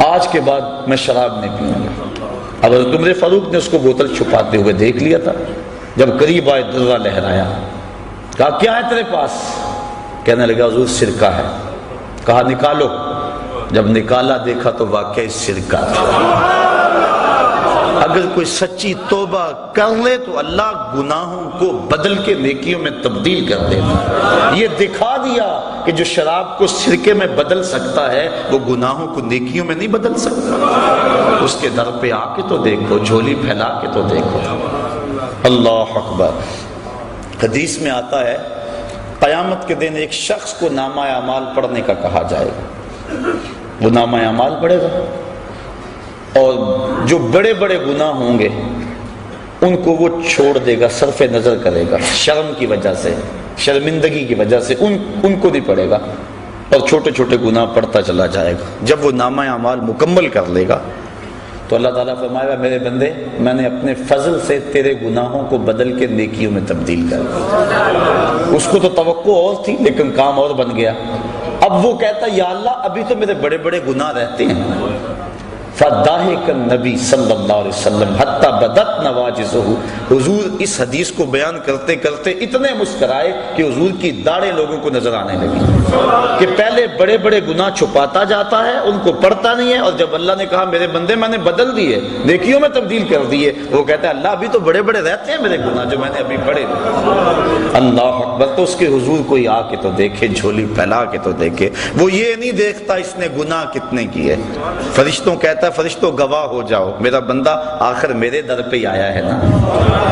آج کے بعد میں شراب نہیں پیوں گا۔ اب حضرت عمر فاروق نے اس کو بوتل چھپاتے ہوئے دیکھ لیا تھا، جب قریب آئے درہ لہرایا، کہا کیا ہے تیرے پاس؟ کہنے لگا حضور سرکہ ہے۔ کہا نکالو، جب نکالا دیکھا تو واقعی سرکہ تھا۔ اگر کوئی سچی توبہ کر لے تو اللہ گناہوں کو بدل کے نیکیوں میں تبدیل کر دیتا۔ یہ دکھا دیا کہ جو شراب کو سرکے میں بدل سکتا ہے وہ گناہوں کو نیکیوں میں نہیں بدل سکتا۔ اس کے در پہ آ کے تو دیکھو، جھولی پھیلا کے تو دیکھو۔ اللہ اکبر۔ حدیث میں آتا ہے قیامت کے دن ایک شخص کو نامہ اعمال پڑھنے کا کہا جائے گا، وہ نامہ اعمال پڑھے گا، اور جو بڑے بڑے گناہ ہوں گے ان کو وہ چھوڑ دے گا، صرف نظر کرے گا، شرم کی وجہ سے، شرمندگی کی وجہ سے ان کو نہیں پڑھے گا، اور چھوٹے چھوٹے گناہ پڑھتا چلا جائے گا۔ جب وہ نامہ اعمال مکمل کر لے گا تو اللہ تعالیٰ فرمائے گا میرے بندے میں نے اپنے فضل سے تیرے گناہوں کو بدل کے نیکیوں میں تبدیل کر دیا۔ اس کو تو توقع اور تھی لیکن کام اور بن گیا۔ اب وہ کہتا یا اللہ ابھی تو میرے بڑے بڑے گناہ رہتے ہیں۔ فَضَاحِكَ النبی صلی اللہ علیہ وسلم حتی بدت نواجزہ، حضور اس حدیث کو بیان کرتے کرتے اتنے مسکرائے کہ حضور کی داڑھیں لوگوں کو نظر آنے لگی کہ پہلے بڑے بڑے گناہ چھپاتا جاتا ہے، ان کو پڑھتا نہیں ہے، اور جب اللہ نے کہا میرے بندے میں نے بدل دیے، نیکیوں میں تبدیل کر دیے، وہ کہتا ہے اللہ ابھی تو بڑے بڑے رہتے ہیں میرے گناہ جو میں نے ابھی پڑھے۔ اللہ اکبر! تو اس کے حضور کوئی آ کے تو دیکھے، جھولی پھیلا کے تو دیکھے، وہ یہ نہیں دیکھتا اس نے گناہ کتنے کیے۔ فرشتوں کہتا ہے فرشتوں گواہ ہو جاؤ میرا بندہ آخر میرے در پہ آیا ہے نا،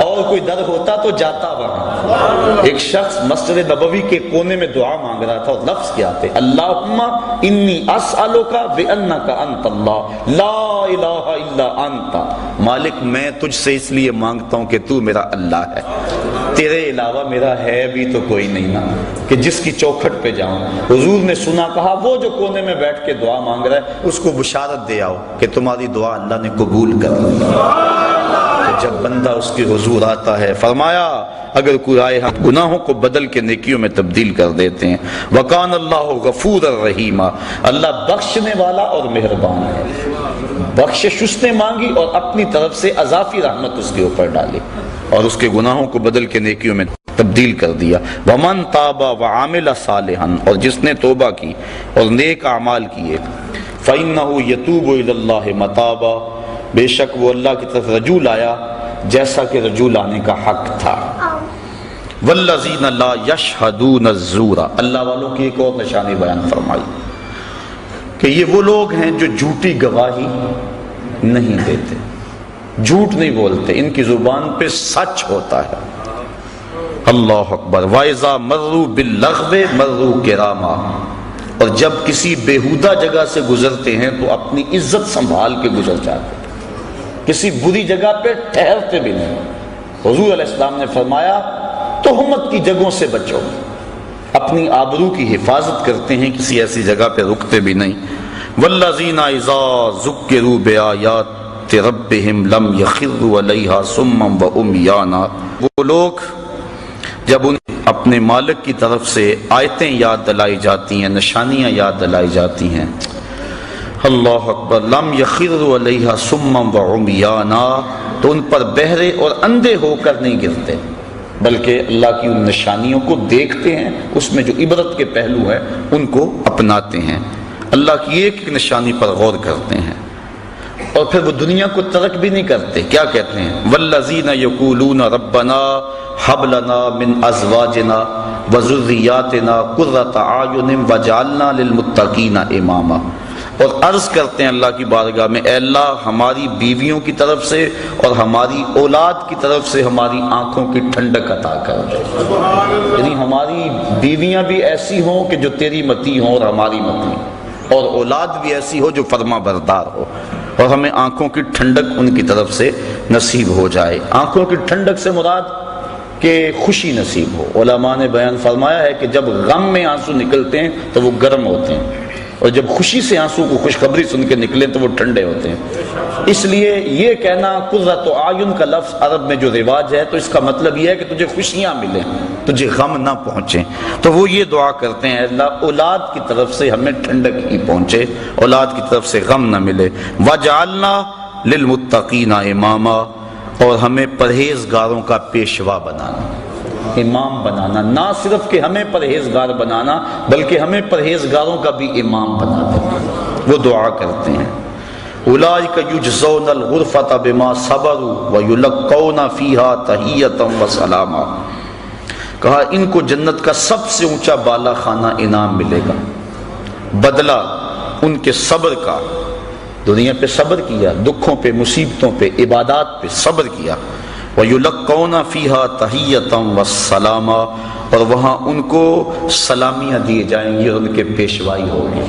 اور کوئی در ہوتا تو جاتا وہاں۔ ایک شخص مسجد نبوی کے کونے میں دعا مانگ رہا تھا، اور لفظ کیا تھے؟ اللہم انی اسألک بانک انت اللہ لا الہ الا انت، مالک میں تجھ سے اس لیے مانگتا ہوں کہ تو میرا اللہ ہے، تیرے علاوہ میرا ہے بھی تو کوئی نہیں نا کہ جس کی چوکھٹ پہ جاؤں۔ حضور نے سنا، کہا وہ جو کونے میں بیٹھ کے دعا مانگ رہا ہے اس کو بشارت دے آؤ کہ تمہاری دعا اللہ نے قبول کر لی۔ جب بندہ اس کے حضور آتا ہے، فرمایا اگر کوئی آئے ہم گناہوں کو بدل کے نیکیوں میں تبدیل کر دیتے ہیں۔ وَقَانَ اللَّهُ غَفُورًا رَحِيمًا، اللہ بخشنے والا اور مہربان ہے۔ بخشش اس نے مانگی اور اپنی طرف سے اضافی رحمت اس کے اوپر ڈالی اور اس کے گناہوں کو بدل کے نیکیوں میں تبدیل کر دیا۔ وَمَن تَابَ وَعَمِلَ صَالِحًا، اور جس نے توبہ کی اور نیک اعمال کیے، فَإِنَّهُ يَتُوبُ إِلَى اللَّهِ مَتَابًا، بے شک وہ اللہ کی طرف رجوع لایا جیسا کہ رجوع لانے کا حق تھا۔ وَالَّذِينَ لَا يَشْهَدُونَ الزُّورَ، اللہ والوں کی ایک اور نشانی بیان فرمائی کہ یہ وہ لوگ ہیں جو جھوٹی گواہی نہیں دیتے، جھوٹ نہیں بولتے، ان کی زبان پہ سچ ہوتا ہے۔ اللہ اکبر! وَإِذَا مَرُّوا بِاللَّغْوِ مَرُّوا كِرَامًا، اور جب کسی بیہودہ جگہ سے گزرتے ہیں تو اپنی عزت سنبھال کے گزر جاتے ہیں، کسی بری جگہ پہ ٹھہرتے بھی نہیں۔ حضور علیہ السلام نے فرمایا تہمت کی جگہوں سے بچو، اپنی آبرو کی حفاظت کرتے ہیں، کسی ایسی جگہ پہ رکتے بھی نہیں۔ وَالَّذِينَ إِذَا ذُكِّرُوا بِآيَاتِ رَبِّهِمْ لَمْ يَخِرُّوا عَلَيْهَا صُمًّا وَعُمْيَانًا، وہ لوگ جب انہیں اپنے مالک کی طرف سے آیتیں یاد دلائی جاتی ہیں، نشانیاں یاد دلائی جاتی ہیں، اللہ اکبر، لم یخروا علیہا صما وعمیانا، تو ان پر بہرے اور اندھے ہو کر نہیں گرتے بلکہ اللہ کی ان نشانیوں کو دیکھتے ہیں، اس میں جو عبرت کے پہلو ہیں ان کو اپناتے ہیں، اللہ کی ایک ایک نشانی پر غور کرتے ہیں، اور پھر وہ دنیا کو ترک بھی نہیں کرتے۔ کیا کہتے ہیں؟ والذین یقولون ربنا ہب لنا من ازواجنا وذریاتنا قرۃ اعین واجعلنا للمتقین اماما، اور عرض کرتے ہیں اللہ کی بارگاہ میں اے اللہ ہماری بیویوں کی طرف سے اور ہماری اولاد کی طرف سے ہماری آنکھوں کی ٹھنڈک عطا کر دے، یعنی ہماری بیویاں بھی ایسی ہوں کہ جو تیری متی ہوں اور ہماری متی، اور اولاد بھی ایسی ہو جو فرما بردار ہو، اور ہمیں آنکھوں کی ٹھنڈک ان کی طرف سے نصیب ہو جائے۔ آنکھوں کی ٹھنڈک سے مراد کہ خوشی نصیب ہو۔ علماء نے بیان فرمایا ہے کہ جب غم میں آنسو نکلتے ہیں تو وہ گرم ہوتے ہیں، اور جب خوشی سے آنسو کو خوشخبری سن کے نکلے تو وہ ٹھنڈے ہوتے ہیں۔ اس لیے یہ کہنا قرۃ اعین کا لفظ عرب میں جو رواج ہے تو اس کا مطلب یہ ہے کہ تجھے خوشیاں ملیں، تجھے غم نہ پہنچیں، تو وہ یہ دعا کرتے ہیں اللہ اولاد کی طرف سے ہمیں ٹھنڈک ہی پہنچے، اولاد کی طرف سے غم نہ ملے۔ وَجَعَلْنَا لِلْمُتَّقِينَ اماما، اور ہمیں پرہیزگاروں کا پیشوا بنانا، امام بنانا، نہ صرف کہ ہمیں پرہیزگار بنانا بلکہ ہمیں پرہیزگاروں کا بھی امام بنا دینا۔ وہ دعا کرتے ہیں اولئک یجزون الغرفۃ بما صبروا ویلقون فیہا تحیۃ وسلاما، کہا ان کو جنت کا سب سے اونچا بالا خانہ انعام ملے گا، بدلہ ان کے صبر کا، دنیا پہ صبر کیا، دکھوں پہ، مصیبتوں پہ، عبادات پہ صبر کیا، وَيُلَقَّوْنَ فِيهَا تَحِيَّةً وَالسَّلَامًا، اور وہاں ان کو سلامیاں دیے جائیں گی اور ان کے پیشوائی ہوگی۔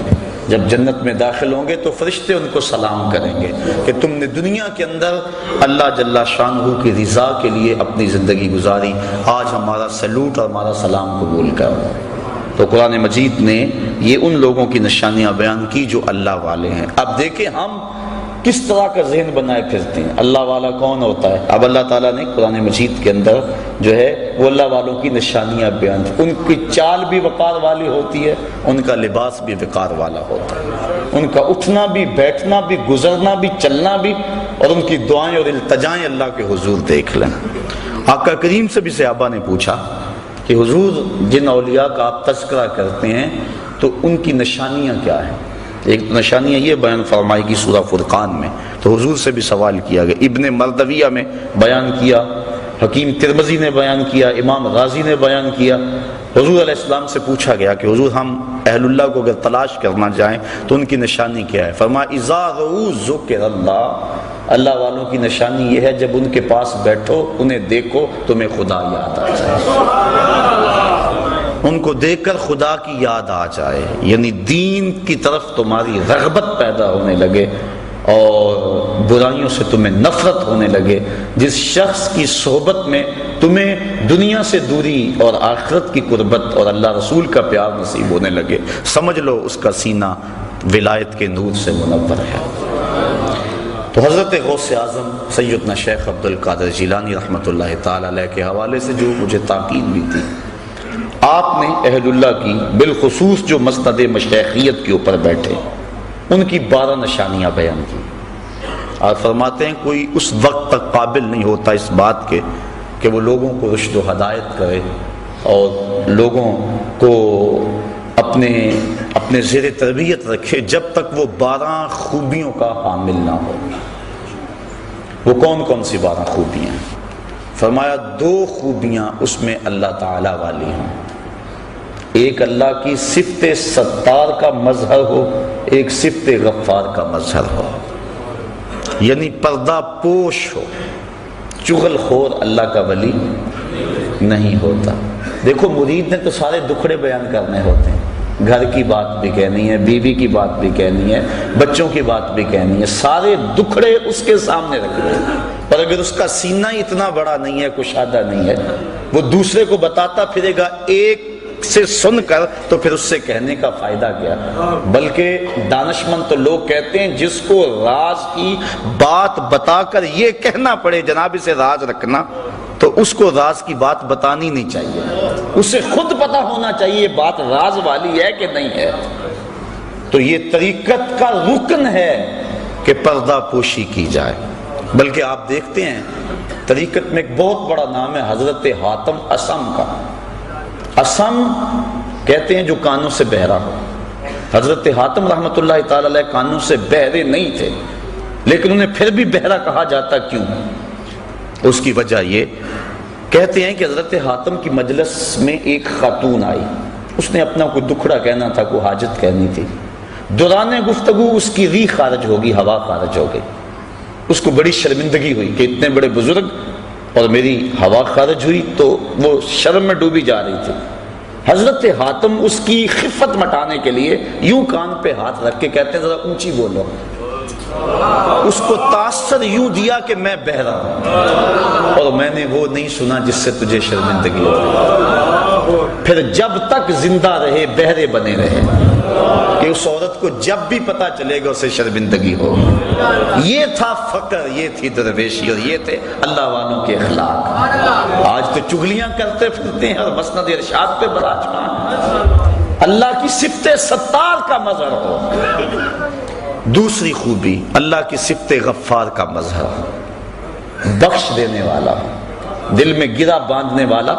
جب جنت میں داخل ہوں گے تو فرشتے ان کو سلام کریں گے کہ تم نے دنیا کے اندر اللہ جل شانہ کی رضا کے لیے اپنی زندگی گزاری، آج ہمارا سلوٹ اور ہمارا سلام قبول کرو۔ تو قرآن مجید نے یہ ان لوگوں کی نشانیاں بیان کی جو اللہ والے ہیں۔ اب دیکھیں ہم کس طرح کا ذہن بنائے پھرتے ہیں، اللہ والا کون ہوتا ہے؟ اب اللہ تعالیٰ نے قرآن مجید کے اندر جو ہے وہ اللہ والوں کی نشانیاں بیان کی۔ ان کی چال بھی وقار والی ہوتی ہے، ان کا لباس بھی وقار والا ہوتا ہے، ان کا اٹھنا بھی، بیٹھنا بھی، گزرنا بھی، چلنا بھی، اور ان کی دعائیں اور التجائیں اللہ کے حضور دیکھ لیں۔ آقا کریم سے بھی صحابہ نے پوچھا کہ حضور جن اولیاء کا آپ تذکرہ کرتے ہیں تو ان کی نشانیاں کیا ہیں؟ ایک نشانیاں یہ بیان فرمائی کی سورہ فرقان میں، تو حضور سے بھی سوال کیا گیا، ابن مردویہ میں بیان کیا، حکیم ترمذی نے بیان کیا، امام غازی نے بیان کیا۔ حضور علیہ السلام سے پوچھا گیا کہ حضور ہم اہل اللہ کو اگر تلاش کرنا جائیں تو ان کی نشانی کیا ہے؟ فرمایا اذا رؤوا ذکر اللہ، اللہ والوں کی نشانی یہ ہے جب ان کے پاس بیٹھو، انہیں دیکھو، تمہیں خدا یاد آ جائے، ان کو دیکھ کر خدا کی یاد آ جائے، یعنی دین کی طرف تمہاری رغبت پیدا ہونے لگے اور برائیوں سے تمہیں نفرت ہونے لگے۔ جس شخص کی صحبت میں تمہیں دنیا سے دوری اور آخرت کی قربت اور اللہ رسول کا پیار نصیب ہونے لگے، سمجھ لو اس کا سینہ ولایت کے نور سے منور ہے۔ تو حضرت غوث اعظم سیدنا شیخ عبد القادر جیلانی رحمۃ اللہ تعالی علیہ کے حوالے سے جو مجھے تاکید بھی تھی، آپ نے اہل اللہ کی بالخصوص جو مسند مشیخیت کے اوپر بیٹھے ان کی 12 نشانیاں بیان کی، اور فرماتے ہیں کوئی اس وقت تک قابل نہیں ہوتا اس بات کے کہ وہ لوگوں کو رشد و ہدایت کرے اور لوگوں کو اپنے زیر تربیت رکھے جب تک وہ 12 خوبیوں کا حامل نہ ہو۔ وہ کون کون سی 12 خوبیاں؟ فرمایا 2 خوبیاں اس میں اللہ تعالی والی ہیں، ایک اللہ کی صفت ستار کا مظہر ہو، ایک صفت غفار کا مظہر ہو، یعنی پردہ پوش ہو، چغل خور اللہ کا ولی نہیں ہوتا۔ دیکھو مرید نے تو سارے دکھڑے بیان کرنے ہوتے ہیں، گھر کی بات بھی کہنی ہے، بیوی کی بات بھی کہنی ہے، بچوں کی بات بھی کہنی ہے، سارے دکھڑے اس کے سامنے رکھنے ہیں، پر اگر اس کا سینہ اتنا بڑا نہیں ہے، کشادہ نہیں ہے، وہ دوسرے کو بتاتا پھرے گا ایک سے سن کر، تو پھر اس سے کہنے کا فائدہ کیا؟ بلکہ دانشمند تو لوگ کہتے ہیں جس کو راز کی بات بتا کر یہ کہنا پڑے جناب اسے راز رکھنا، تو اس کو راز کی بات بتانی نہیں چاہیے، اسے خود پتا ہونا چاہیے یہ بات راز والی ہے کہ نہیں ہے۔ تو یہ طریقت کا رکن ہے کہ پردہ پوشی کی جائے۔ بلکہ آپ دیکھتے ہیں طریقت میں ایک بہت بڑا نام ہے حضرت حاتم اسم کا۔ اسم کہتے ہیں جو کانوں سے بہرا ہو۔ حضرت حاتم رحمۃ اللہ تعالی علیہ کانوں سے بہرے نہیں تھے، لیکن انہیں پھر بھی بہرا کہا جاتا کیوں؟ اس کی وجہ یہ کہتے ہیں کہ حضرت حاتم کی مجلس میں ایک خاتون آئی، اس نے اپنا کوئی دکھڑا کہنا تھا، کوئی حاجت کہنی تھی، دوران گفتگو اس کی ری خارج ہوگی، ہوا خارج ہو گئی، اس کو بڑی شرمندگی ہوئی کہ اتنے بڑے بزرگ اور میری ہوا خارج ہوئی، تو وہ شرم میں ڈوبی جا رہی تھی۔ حضرت حاتم اس کی خفت مٹانے کے لیے یوں کان پہ ہاتھ رکھ کے کہتے ہیں ذرا اونچی بولو، اس کو تاثر یوں دیا کہ میں بہرا ہوں اور میں نے وہ نہیں سنا جس سے تجھے شرمندگی ہو۔ پھر جب تک زندہ رہے بہرے بنے رہے کہ اس عورت کو جب بھی پتا چلے گا اسے شرمندگی ہو۔ یہ تھا فقر، یہ تھی درویشی، اور یہ تھے اللہ والوں کے اخلاق۔ آج تو چغلیاں کرتے پھرتے ہیں اور مسند ارشاد پہ براجمان۔ اللہ کی صفت ستار کا مظہر ہو۔ دوسری خوبی اللہ کی صفت غفار کا مظہر ہو، بخش دینے والا، دل میں گرا باندھنے والا،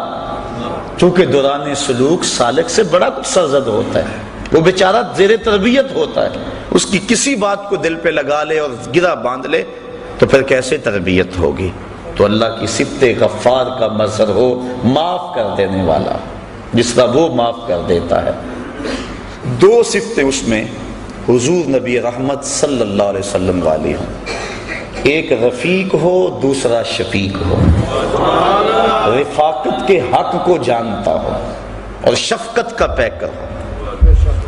چونکہ دوران سلوک سالک سے بڑا کچھ سرزد ہوتا ہے، وہ بیچارہ زیر تربیت ہوتا ہے، اس کی کسی بات کو دل پہ لگا لے اور گرا باندھ لے تو پھر کیسے تربیت ہوگی؟ تو اللہ کی صفت غفار کا مظہر ہو، معاف کر دینے والا، جس طرح وہ معاف کر دیتا ہے۔ 2 صفتیں اس میں حضور نبی رحمت صلی اللہ علیہ وسلم والی ہوں۔ ایک رفیق ہو دوسرا شفیق ہو، رفاقت کے حق کو جانتا ہو اور شفقت کا پیکر ہو،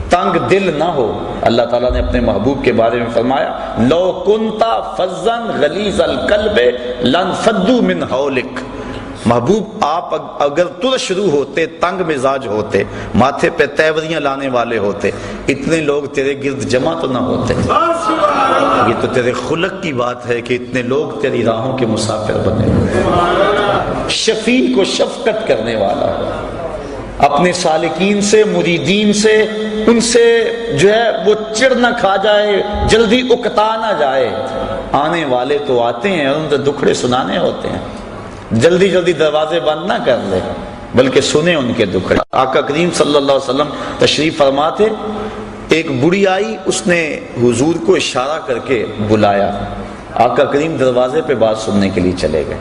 تنگ دل نہ ہو۔ اللہ تعالیٰ نے اپنے محبوب کے بارے میں فرمایا لو کنتا فظا غلیظ القلب لانفضوا من حولک، محبوب آپ اگر ترش روح ہوتے، تنگ مزاج ہوتے، ماتھے پہ تیوریاں لانے والے ہوتے، اتنے لوگ تیرے گرد جمع تو نہ ہوتے۔ یہ تو تیرے خلق کی بات ہے کہ اتنے لوگ تیری راہوں کے مسافر بنے۔ شفیق و شفقت کرنے والا ہو، اپنے سالکین سے، مریدین سے، ان سے جو ہے وہ چڑ نہ کھا جائے، جلدی اکتا نہ جائے۔ آنے والے تو آتے ہیں اور ان سے دکھڑے سنانے ہوتے ہیں، جلدی جلدی دروازے بند نہ کر لے بلکہ سنیں ان کے دکھڑے۔ آقا کریم صلی اللہ علیہ وسلم تشریف فرما تھے، ایک بڑی آئی، اس نے حضور کو اشارہ کر کے بلایا، آقا کریم دروازے پہ بات سننے کے لیے چلے گئے۔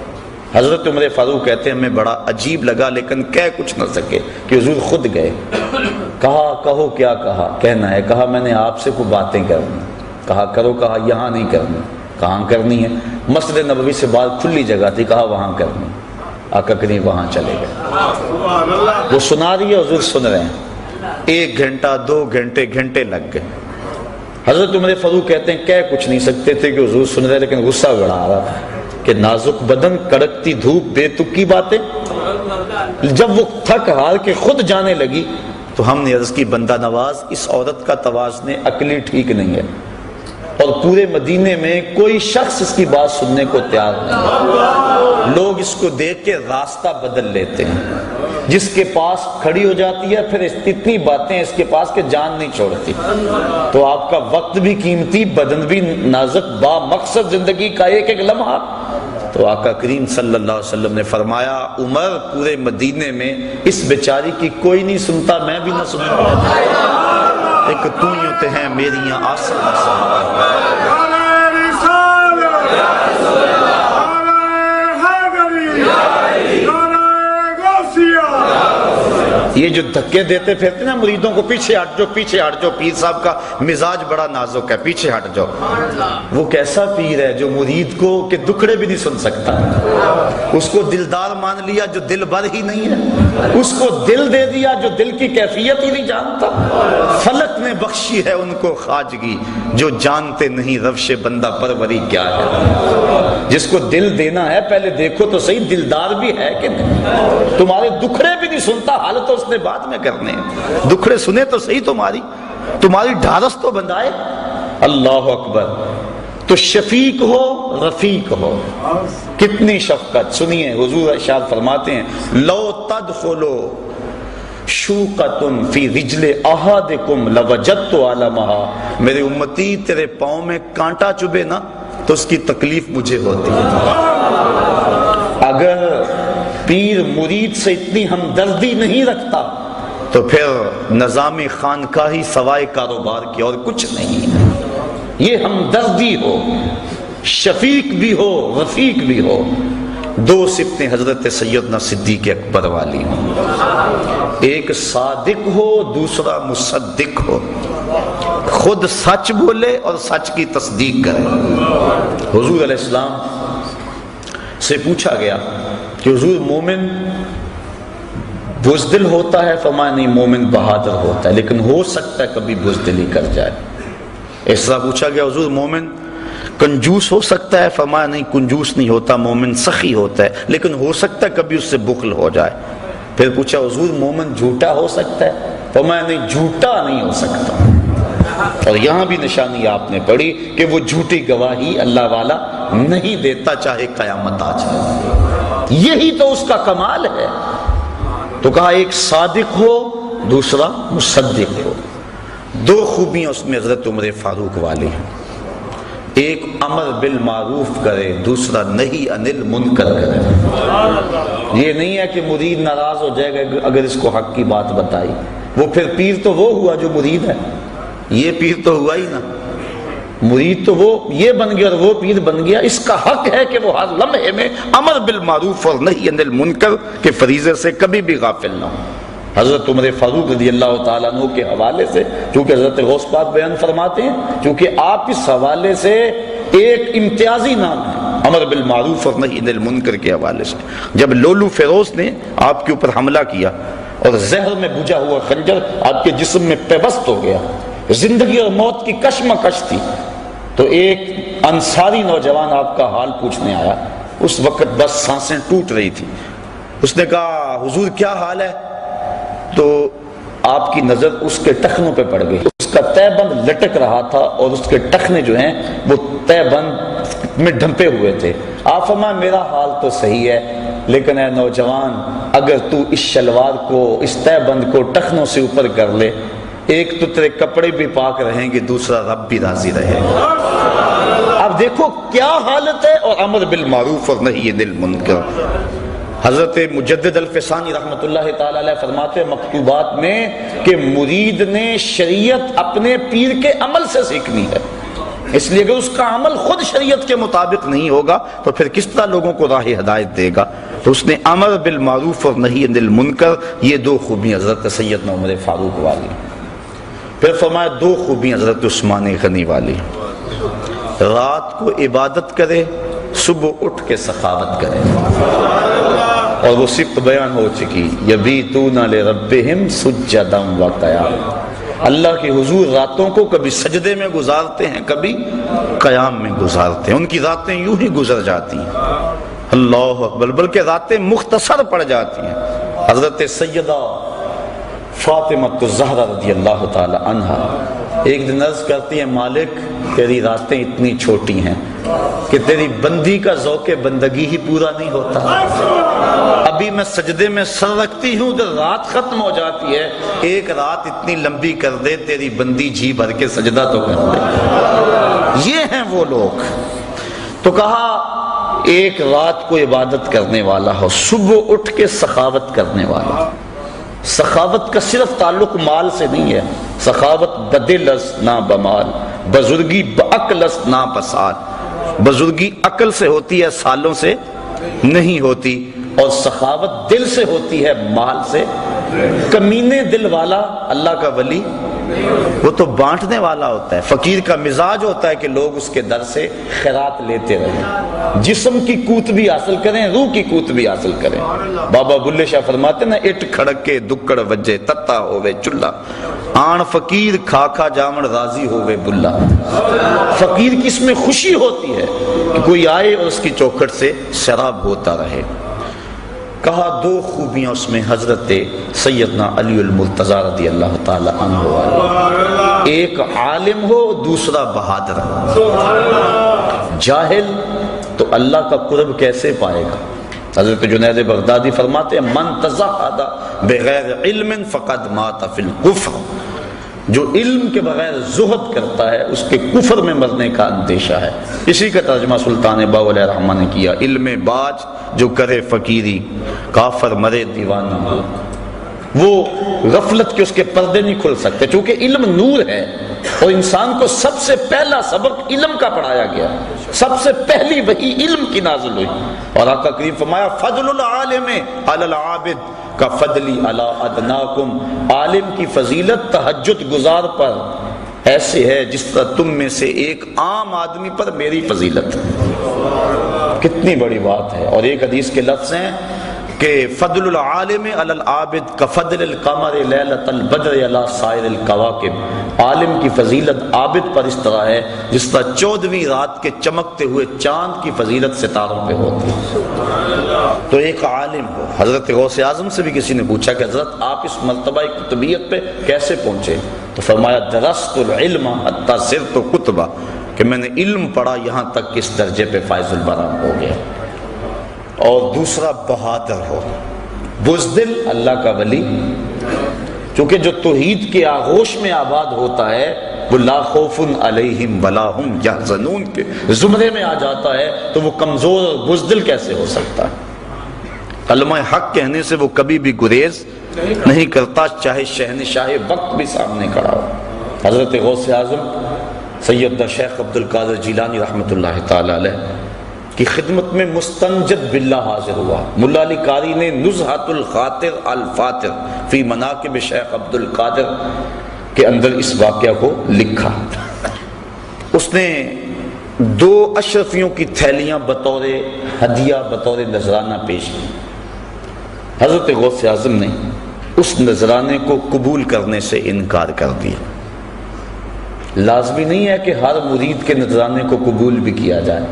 حضرت عمر فاروق کہتے ہیں ہمیں بڑا عجیب لگا لیکن کہہ کچھ نہ سکے کہ حضور خود گئے۔ کہا کہو کیا کہا؟ کہنا ہے۔ کہا میں نے آپ سے کوئی باتیں کرنی۔ کہا کرو۔ کہا یہاں نہیں کرنی۔ کہاں کرنی ہے؟ مسجد نبوی سے بعد کھلی جگہ تھی، کہا وہاں کرنی۔ آقا کریم وہاں چلے گئے، وہ سنا رہی ہے، حضور سن رہے ہیں۔ 1 گھنٹہ 2 گھنٹے گھنٹے لگ گئے۔ حضرت عمر فاروق کہتے ہیں کہہ کچھ نہیں سکتے تھے کہ حضور سن رہے، لیکن غصہ بڑھا رہا تھا کہ نازک بدن، کڑکتی دھوپ، بے تکی باتیں۔ جب وہ تھک ہار کے خود جانے لگی تو ہم نے عرض کی بندہ نواز اس عورت کا توازن عقلی ٹھیک نہیں ہے، اور پورے مدینے میں کوئی شخص اس کی بات سننے کو تیار نہیں۔ لوگ اس کو دیکھ کے راستہ بدل لیتے ہیں، جس کے پاس کھڑی ہو جاتی ہے پھر اتنی باتیں اس کے پاس کہ جان نہیں چھوڑتی۔ تو آپ کا وقت بھی قیمتی، بدن بھی نازک، با مقصد زندگی کا ایک ایک لمحہ۔ تو آقا کریم صلی اللہ علیہ وسلم نے فرمایا عمر پورے مدینے میں اس بیچاری کی کوئی نہیں سنتا، میں بھی نہ سنتا، ایک تو ہی ہوتے ہیں میری یہ جو دھکے دیتے پھرتے نا مریدوں کو، پیچھے ہٹ جاؤ پیچھے ہٹ جاؤ، پیر صاحب کا مزاج بڑا نازک ہے، پیچھے ہٹ جاؤ۔ وہ کیسا پیر ہے جو مرید کو کہ دکھڑے بھی نہیں سن سکتا، اس کو دلدار مان لیا جو دل بر ہی نہیں ہے، اس کو دل دے دیا جو دل کی کیفیت ہی نہیں جانتا۔ فلک نے بخشی ہے ان کو خواجگی جو جانتے نہیں روش بندہ پروری کیا ہے۔ جس کو دل دینا ہے پہلے دیکھو تو صحیح دلدار بھی ہے کہ نہیں۔ تمہارے دکھڑے بھی نہیں سنتا، حالت تو اس نے بعد میں کرنے ہیں، دکھڑے سنے تو صحیح، تمہاری ڈھارس تو بندائے۔ اللہ اکبر۔ تو شفیق ہو رفیق ہو، کتنی شفقت۔ سنیے حضور ارشاد فرماتے ہیں لو تدخلوا شوقۃ فی رجل احدکم لوجدت علمها، میرے امتی تیرے پاؤں میں کانٹا چبھے نا تو اس کی تکلیف مجھے ہوتی ہے۔ اگر پیر مرید سے اتنی ہمدردی نہیں رکھتا تو پھر نظام خانقاہی سوائے کاروبار کی اور کچھ نہیں۔ یہ ہمدردی ہو، شفیق بھی ہو، رفیق بھی ہو۔ 2 صفتیں حضرت سیدنا صدیق اکبر والی ہوں، ایک صادق ہو دوسرا مصدق ہو، خود سچ بولے اور سچ کی تصدیق کرے۔ حضور علیہ السلام سے پوچھا گیا کہ حضور مومن بزدل ہوتا ہے؟ فرمایا نہیں، مومن بہادر ہوتا ہے، لیکن ہو سکتا ہے کبھی بزدلی کر جائے۔ اس طرح پوچھا گیا حضور مومن کنجوس ہو سکتا ہے؟ فرمایا نہیں، کنجوس نہیں ہوتا، مومن سخی ہوتا ہے، لیکن ہو سکتا ہے کبھی اس سے بخل ہو جائے۔ پھر پوچھا حضور مومن جھوٹا ہو سکتا ہے؟ فرمایا نہیں، جھوٹا نہیں ہو سکتا۔ اور یہاں بھی نشانی آپ نے پڑھی کہ وہ جھوٹی گواہی اللہ والا نہیں دیتا چاہے قیامت آ جائے، یہی تو اس کا کمال ہے۔ تو کہا ایک صادق ہو دوسرا مصدق ہو۔ 2 خوبیاں اس میں حضرت عمر فاروق والی ہیں، ایک امر بالمعروف کرے، دوسرا نہی عن المنکر کرے۔ یہ نہیں ہے کہ مرید ناراض ہو جائے گا اگر اس کو حق کی بات بتائی، وہ پھر پیر تو وہ ہوا جو مرید ہے، یہ پیر تو ہوا ہی نا، مرید تو وہ یہ بن گیا اور وہ پیر بن گیا۔ اس کا حق ہے کہ وہ ہر لمحے میں امر بالمعروف اور نہی عن المنکر کے فریضے سے کبھی بھی غافل نہ ہو۔ حضرت عمر فاروق رضی اللہ تعالیٰ عنہ کے حوالے سے، چونکہ حضرت غوث پاک بیان فرماتے ہیں، چونکہ آپ اس حوالے سے ایک امتیازی نام ہے امر بالمعروف اور نہی عن المنکر کے حوالے سے. جب لولو فیروز نے آپ کے اوپر حملہ کیا اور زہر میں بجھا ہوا خنجر آپ کے جسم میں پیوست ہو گیا، زندگی اور موت کی کشمکش تھی، تو ایک انصاری نوجوان آپ کا حال پوچھنے آیا. اس وقت بس سانسیں ٹوٹ رہی تھی. اس نے کہا حضور کیا حال ہے؟ تو آپ کی نظر اس کے ٹخنوں پہ پڑ گئی. اس کا تہ بند لٹک رہا تھا اور اس کے ٹخنے جو ہیں وہ تہ بند میں ڈھمپے ہوئے تھے. آپ فرمایا میرا حال تو صحیح ہے، لیکن اے نوجوان اگر تو اس شلوار کو، اس تہ بند کو ٹخنوں سے اوپر کر لے، ایک تو تیرے کپڑے بھی پاک رہیں گے، دوسرا رب بھی راضی رہے گا. اب دیکھو کیا حالت ہے، اور امر بالمعروف اور نہی عن المنکر. حضرت مجدد الفسانی رحمۃ اللہ تعالی علیہ فرماتے ہیں مکتوبات میں کہ مرید نے شریعت اپنے پیر کے عمل سے سیکھنی ہے. اس لیے اگر اس کا عمل خود شریعت کے مطابق نہیں ہوگا تو پھر کس طرح لوگوں کو راہ ہدایت دے گا. تو اس نے امر بالمعروف اور نہی عن المنکر، یہ دو خوبیاں حضرت سیدنا عمر فاروق والی. پھر فرمایا دو خوبیاں حضرت عثمان غنی والی، رات کو عبادت کرے، صبح اٹھ کے سخاوت کرے. اور وہ صفت بیان ہو چکی، یبیتون لربہم سجدا وقیاما. اللہ کے حضور راتوں کو کبھی سجدے میں گزارتے ہیں، کبھی قیام میں گزارتے ہیں. ان کی راتیں یوں ہی گزر جاتی ہیں، اللہ اکبر، بلکہ راتیں مختصر پڑ جاتی ہیں. حضرت سیدہ فاطمہ الزہرا رضی اللہ تعالی عنہا ایک دن عرض کرتی ہیں مالک تیری راتیں اتنی چھوٹی ہیں کہ تیری بندی کا ذوق بندگی ہی پورا نہیں ہوتا. ابھی میں سجدے میں سر رکھتی ہوں تو رات ختم ہو جاتی ہے، ایک رات اتنی لمبی کر دے تیری بندی جی بھر کے سجدہ تو کر دے. یہ ہیں وہ لوگ. تو کہا ایک رات کو عبادت کرنے والا ہو، صبح اٹھ کے سخاوت کرنے والا. سخاوت کا صرف تعلق مال سے نہیں ہے، سخاوت بدل است نہ بمال، بزرگی بعقل است نہ بسال. بزرگی عقل سے ہوتی ہے، سالوں سے نہیں ہوتی. اور سخاوت دل سے ہوتی ہے، مال سے. کمینے دل والا اللہ کا ولی وہ تو بانٹنے والا ہوتا ہے. فقیر کا مزاج ہوتا ہے کہ لوگ اس کے در سے خیرات لیتے رہیں، جسم کی قوت بھی حاصل کریں، روح کی قوت بھی حاصل کریں. بابا بلے شاہ فرماتے نا اٹ کھڑک کے دکڑ وجے تتا ہوئے چلا، آن فقیر کھا کھا جامن راضی ہوئے بلا. فقیر کی اس میں خوشی ہوتی ہے کہ کوئی آئے اور اس کی چوکھٹ سے شراب ہوتا رہے. کہا دو خوبیاں اس میں حضرت سیدنا علی المرتضی رضی اللہ تعالی عنہ والی، ایک عالم ہو دوسرا بہادر ہو. جاہل تو اللہ کا قرب کیسے پائے گا؟ حضرت جنید بغدادی فرماتے ہیں من تزہد بغیر علم فقد مات فی الکفر. جو علم کے بغیر زہد کرتا ہے اس کے کفر میں مرنے کا اندیشہ ہے. اسی کا ترجمہ سلطان باو علیہ الرحمہ نے کیا، علم باج جو کرے فقیری کافر مرے دیوانہ ہو. وہ غفلت کے اس کے پردے نہیں کھل سکتے، چونکہ علم نور ہے اور انسان کو سب سے پہلا سبق علم کا پڑھایا گیا، سب سے پہلی وحی علم کی نازل ہوئی. اور آقا کریم فرمایا فضل العالم علی العابد کا فضلی علی ادناکم. عالم کی فضیلت تہجد گزار پر ایسے ہے جس طرح تم میں سے ایک عام آدمی پر میری فضیلت. کتنی بڑی بات ہے. اور ایک حدیث کے لفظ ہیں کہ فضل العالم علی العابد کفضل القمر لیلۃ البدر علی سائر الکواکب. عالم کی فضیلت عابد پر اس طرح ہے جس طرح 14ویں رات کے چمکتے ہوئے چاند کی فضیلت ستاروں پہ ہوتی ہے. تو ایک عالم ہو. حضرت غوث اعظم سے بھی کسی نے پوچھا کہ حضرت آپ اس مرتبہ قطبیت پہ کیسے پہنچے؟ تو فرمایا درست العلم حتی صرت کتبہ، کہ میں نے علم پڑھا یہاں تک کہ اس درجے پہ فائز البرام ہو گیا. اور دوسرا بہادر ہو، بزدل اللہ کا ولی، چونکہ جو توحید کے آغوش میں آباد ہوتا ہے وہ لا خوف علیہم ولا ہم یحزنون کے زمرے میں آ جاتا ہے، تو وہ کمزور اور بزدل کیسے ہو سکتا ہے؟ کلمہ حق کہنے سے وہ کبھی بھی گریز نہیں کرتا، چاہے شہنشاہ وقت بھی سامنے کھڑا ہو. حضرت غوث اعظم سیدنا شیخ عبد القادر جیلانی رحمۃ اللہ تعالی علیہ کی خدمت میں مستنجد باللہ حاضر ہوا. ملا علی قاری نے نزہۃ الخاطر الفاتر فی مناقب شیخ عبد القادر کے اندر اس واقعہ کو لکھا. اس نے 2 اشرفیوں کی تھیلیاں بطور ہدیہ بطور نذرانہ پیش کی. حضرت غوث اعظم نے اس نذرانے کو قبول کرنے سے انکار کر دیا. لازمی نہیں ہے کہ ہر مرید کے نذرانے کو قبول بھی کیا جائے.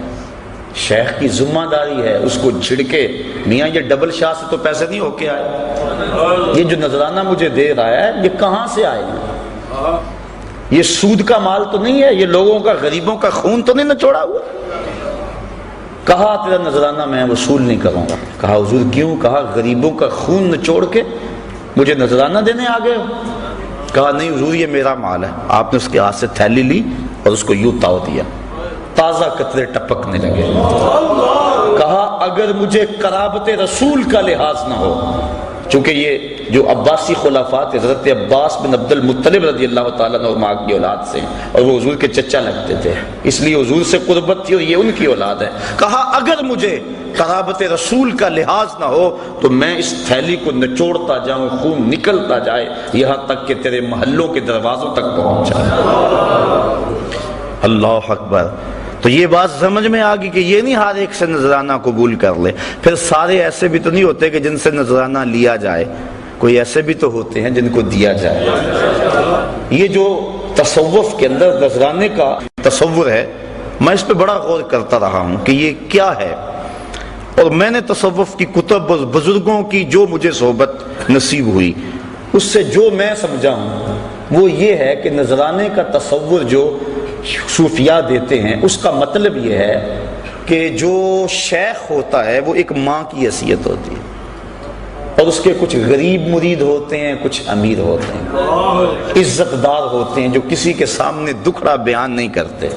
شیخ کی ذمہ داری ہے اس کو جھڑکے، میاں یہ ڈبل شاہ سے تو پیسے نہیں ہو کے آئے، یہ جو نذرانہ مجھے دے رہا ہے یہ کہاں سے آئے گا؟ یہ سود کا مال تو نہیں ہے، یہ لوگوں کا غریبوں کا خون تو نہیں نچوڑا ہوا. کہا تیرا نذرانہ میں وصول نہیں کروں گا. کہا حضور کیوں؟ کہا غریبوں کا خون نچوڑ کے مجھے نذرانہ دینے آ گئے ہو. کہا نہیں حضور یہ میرا مال ہے. آپ نے اس کے ہاتھ سے تھیلی لی اور اس کو یوں تاؤ دیا، تازہ قطرے ٹپکنے لگے. کہا اگر مجھے قرابت رسول کا لحاظ نہ ہو، چونکہ یہ جو عباسی خلافات حضرت عباس بن عبد المطلب رضی اللہ تعالیٰ عنہ کی اولاد سے، اور وہ حضور کے چچا لگتے تھے، اس لیے حضور سے قربت تھی اور یہ ان کی اولاد ہے. کہا اگر مجھے قرابت رسول کا لحاظ نہ ہو تو میں اس تھیلی کو نچوڑتا جاؤں، خون نکلتا جائے یہاں تک کہ تیرے محلوں کے دروازوں تک پہنچ جائے. اللہ اکبر. تو یہ بات سمجھ میں آ گئی کہ یہ نہیں ہر ایک سے نذرانہ قبول کر لے. پھر سارے ایسے بھی تو نہیں ہوتے کہ جن سے نذرانہ لیا جائے، کوئی ایسے بھی تو ہوتے ہیں جن کو دیا جائے. یہ جو تصوف کے اندر نذرانے کا تصور ہے، میں اس پہ بڑا غور کرتا رہا ہوں کہ یہ کیا ہے. اور میں نے تصوف کی کتب اور بزرگوں کی جو مجھے صحبت نصیب ہوئی اس سے جو میں سمجھا ہوں وہ یہ ہے کہ نذرانے کا تصور جو صوفیاء دیتے ہیں اس کا مطلب یہ ہے کہ جو شیخ ہوتا ہے وہ ایک ماں کی حیثیت ہوتی ہے، اور اس کے کچھ غریب مرید ہوتے ہیں، کچھ امیر ہوتے ہیں، عزت دار ہوتے ہیں جو کسی کے سامنے دکھڑا بیان نہیں کرتے.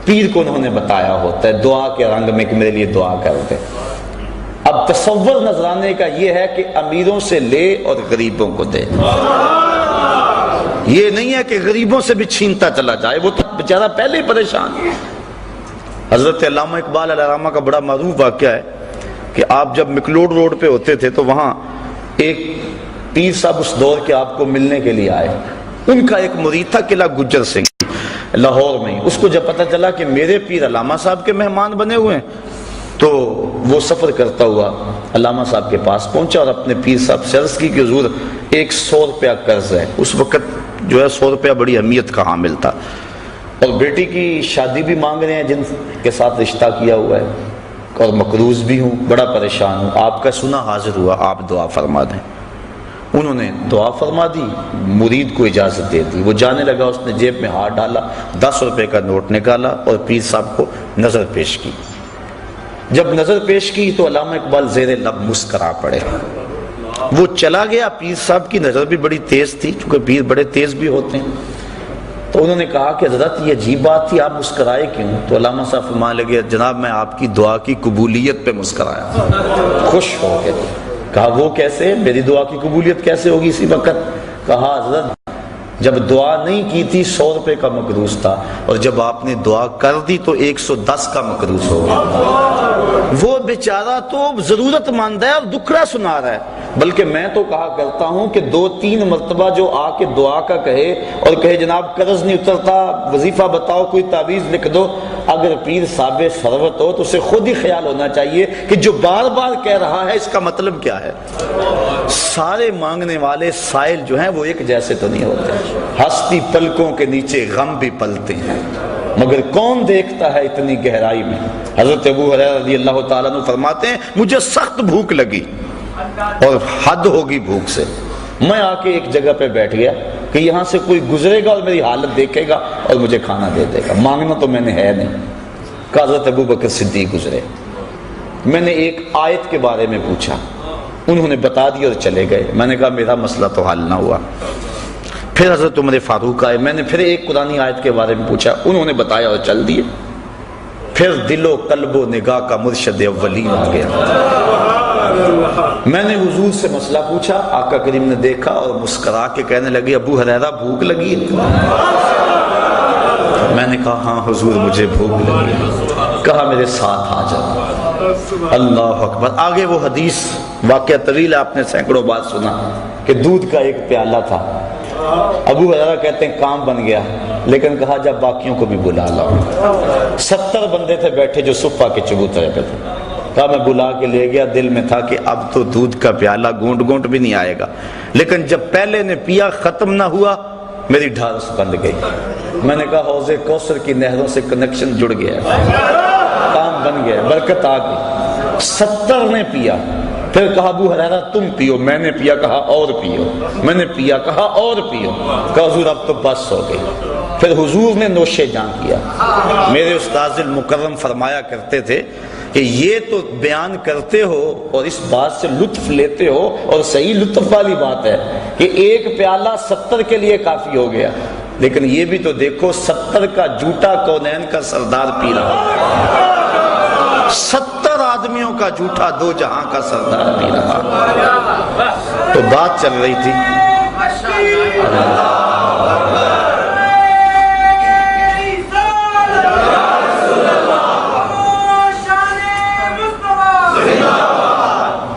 پیر کو انہوں نے بتایا ہوتا ہے دعا کے رنگ میں کہ میرے لیے دعا کرتے. اب تصور نذرانے کا یہ ہے کہ امیروں سے لے اور غریبوں کو دے. یہ نہیں ہے کہ غریبوں سے بھی چھینتا چلا جائے، وہ تو بیچارہ پہلے ہی پریشان. حضرت علامہ اقبال علیہ رحمہ کا بڑا معروف واقعہ ہے کہ آپ جب مکلوڈ روڈ پہ ہوتے تھے تو وہاں ایک پیر صاحب اس دور کے آپ کو ملنے کے لیے آئے. ان کا ایک مرید تھا قلعہ گجر سنگھ لاہور میں. اس کو جب پتہ چلا کہ میرے پیر علامہ صاحب کے مہمان بنے ہوئے ہیں تو وہ سفر کرتا ہوا علامہ صاحب کے پاس پہنچا اور اپنے پیر صاحب سے عرض کی کہ حضور 100 روپیہ قرض ہے. اس وقت جو ہے 100 روپیہ بڑی اہمیت کا حامل تھا، اور بیٹی کی شادی بھی مانگ رہے ہیں جن کے ساتھ رشتہ کیا ہوا ہے، اور مقروض بھی ہوں، بڑا پریشان ہوں. آپ کا سنا حاضر ہوا، آپ دعا فرما دیں. انہوں نے دعا فرما دی، مرید کو اجازت دے دی. وہ جانے لگا، اس نے جیب میں ہاتھ ڈالا، 10 روپے کا نوٹ نکالا اور پیر صاحب کو نظر پیش کی. جب نظر پیش کی تو علامہ اقبال زیر لب مسکرا پڑے. وہ چلا گیا. پیر صاحب کی نظر بھی بڑی تیز تھی، چونکہ پیر بڑے تیز بھی ہوتے ہیں. تو انہوں نے کہا کہ حضرت یہ عجیب بات تھی، آپ مسکرائے کیوں؟ تو علامہ صاحب فرمانے لگے جناب میں آپ کی دعا کی قبولیت پہ مسکرایا، خوش ہو گئے. کہا وہ کیسے؟ میری دعا کی قبولیت کیسے ہوگی اسی وقت؟ کہا حضرت جب دعا نہیں کی تھی 100 روپے کا مقروض تھا، اور جب آپ نے دعا کر دی تو 110 کا مقروض ہو گیا. وہ بیچارہ تو ضرورت مند ہے اور دکھڑا سنا رہا ہے. بلکہ میں تو کہا کرتا ہوں کہ 2-3 مرتبہ جو آ کے دعا کا کہے اور کہے جناب قرض نہیں اترتا، وظیفہ بتاؤ، کوئی تعویذ لکھ دو، اگر پیر صاحب ثروت ہو تو اسے خود ہی خیال ہونا چاہیے کہ جو بار بار کہہ رہا ہے اس کا مطلب کیا ہے. سارے مانگنے والے سائل جو ہیں وہ ایک جیسے تو نہیں ہوتے. ہستی پلکوں کے نیچے غم بھی پلتے ہیں، مگر کون دیکھتا ہے اتنی گہرائی میں. حضرت ابو ہریرہ رضی اللہ تعالیٰ عنہ فرماتے ہیں مجھے سخت بھوک لگی اور حد ہوگی بھوک سے. میں آ کے ایک جگہ پہ بیٹھ گیا کہ یہاں سے کوئی گزرے گا اور میری حالت دیکھے گا اور مجھے کھانا دے دے گا. مانگنا تو میں نے ہے نہیں. کہ حضرت ابو بکر صدیق گزرے. میں نے ایک آیت کے بارے میں پوچھا، انہوں نے بتا دی اور چلے گئے. میں نے کہا میرا مسئلہ تو حل نہ ہوا. پھر حضرت عمر فاروق آئے. میں نے پھر ایک قرآنی آیت کے بارے میں پوچھا، انہوں نے بتایا اور چل دیے. پھر دل و قلب و نگاہ کا مرشد اولین آ گیا. میں نے حضور سے مسئلہ پوچھا، آقا کریم نے دیکھا اور مسکرا کے کہنے لگے ابو ہریرہ بھوک لگی ہے؟ میں نے کہا ہاں حضور مجھے بھوک لگی ہے. کہا میرے ساتھ آ جاؤ. اللہ اکبر. آگے وہ حدیث واقعہ طویل آپ نے سینکڑوں بار سنا کہ دودھ کا ایک پیالہ تھا. ابو ہریرہ کہتے ہیں کام بن گیا. لیکن کہا جب باقیوں کو بھی بلا لاؤ۔ 70 بندے تھے بیٹھے جو صفہ کے چبوترے پہ تھے، کہا میں بلا کے لے گیا، دل میں تھا کہ اب تو دودھ کا پیالہ گونٹ گونٹ بھی نہیں آئے گا، لیکن جب پہلے نے پیا ختم نہ ہوا میری ڈھارس بند گئی۔ میں نے کہا حوض کوثر کی نہروں سے کنیکشن جڑ گیا، کام بن گیا، برکت آ گئی۔ 70 نے پیا، پھر کہا ابو ہریرہ تم پیو، میں نے پیا، کہا اور پیو، میں نے پیا، کہا اور پیو، کہا حضور اب تو بس ہو گئی۔ پھر حضور نے نوش جاں کیا۔ میرے استاذ المکرم فرمایا کرتے تھے کہ یہ تو بیان کرتے ہو اور اس بات سے لطف لیتے ہو، اور صحیح لطف والی بات ہے کہ ایک پیالہ 70 کے لیے کافی ہو گیا، لیکن یہ بھی تو دیکھو 70 کا جھوٹا کونین کا سردار پی رہا، 70 آدمیوں کا جھوٹا دو جہاں کا سردار پی رہا۔ تو بات چل رہی تھی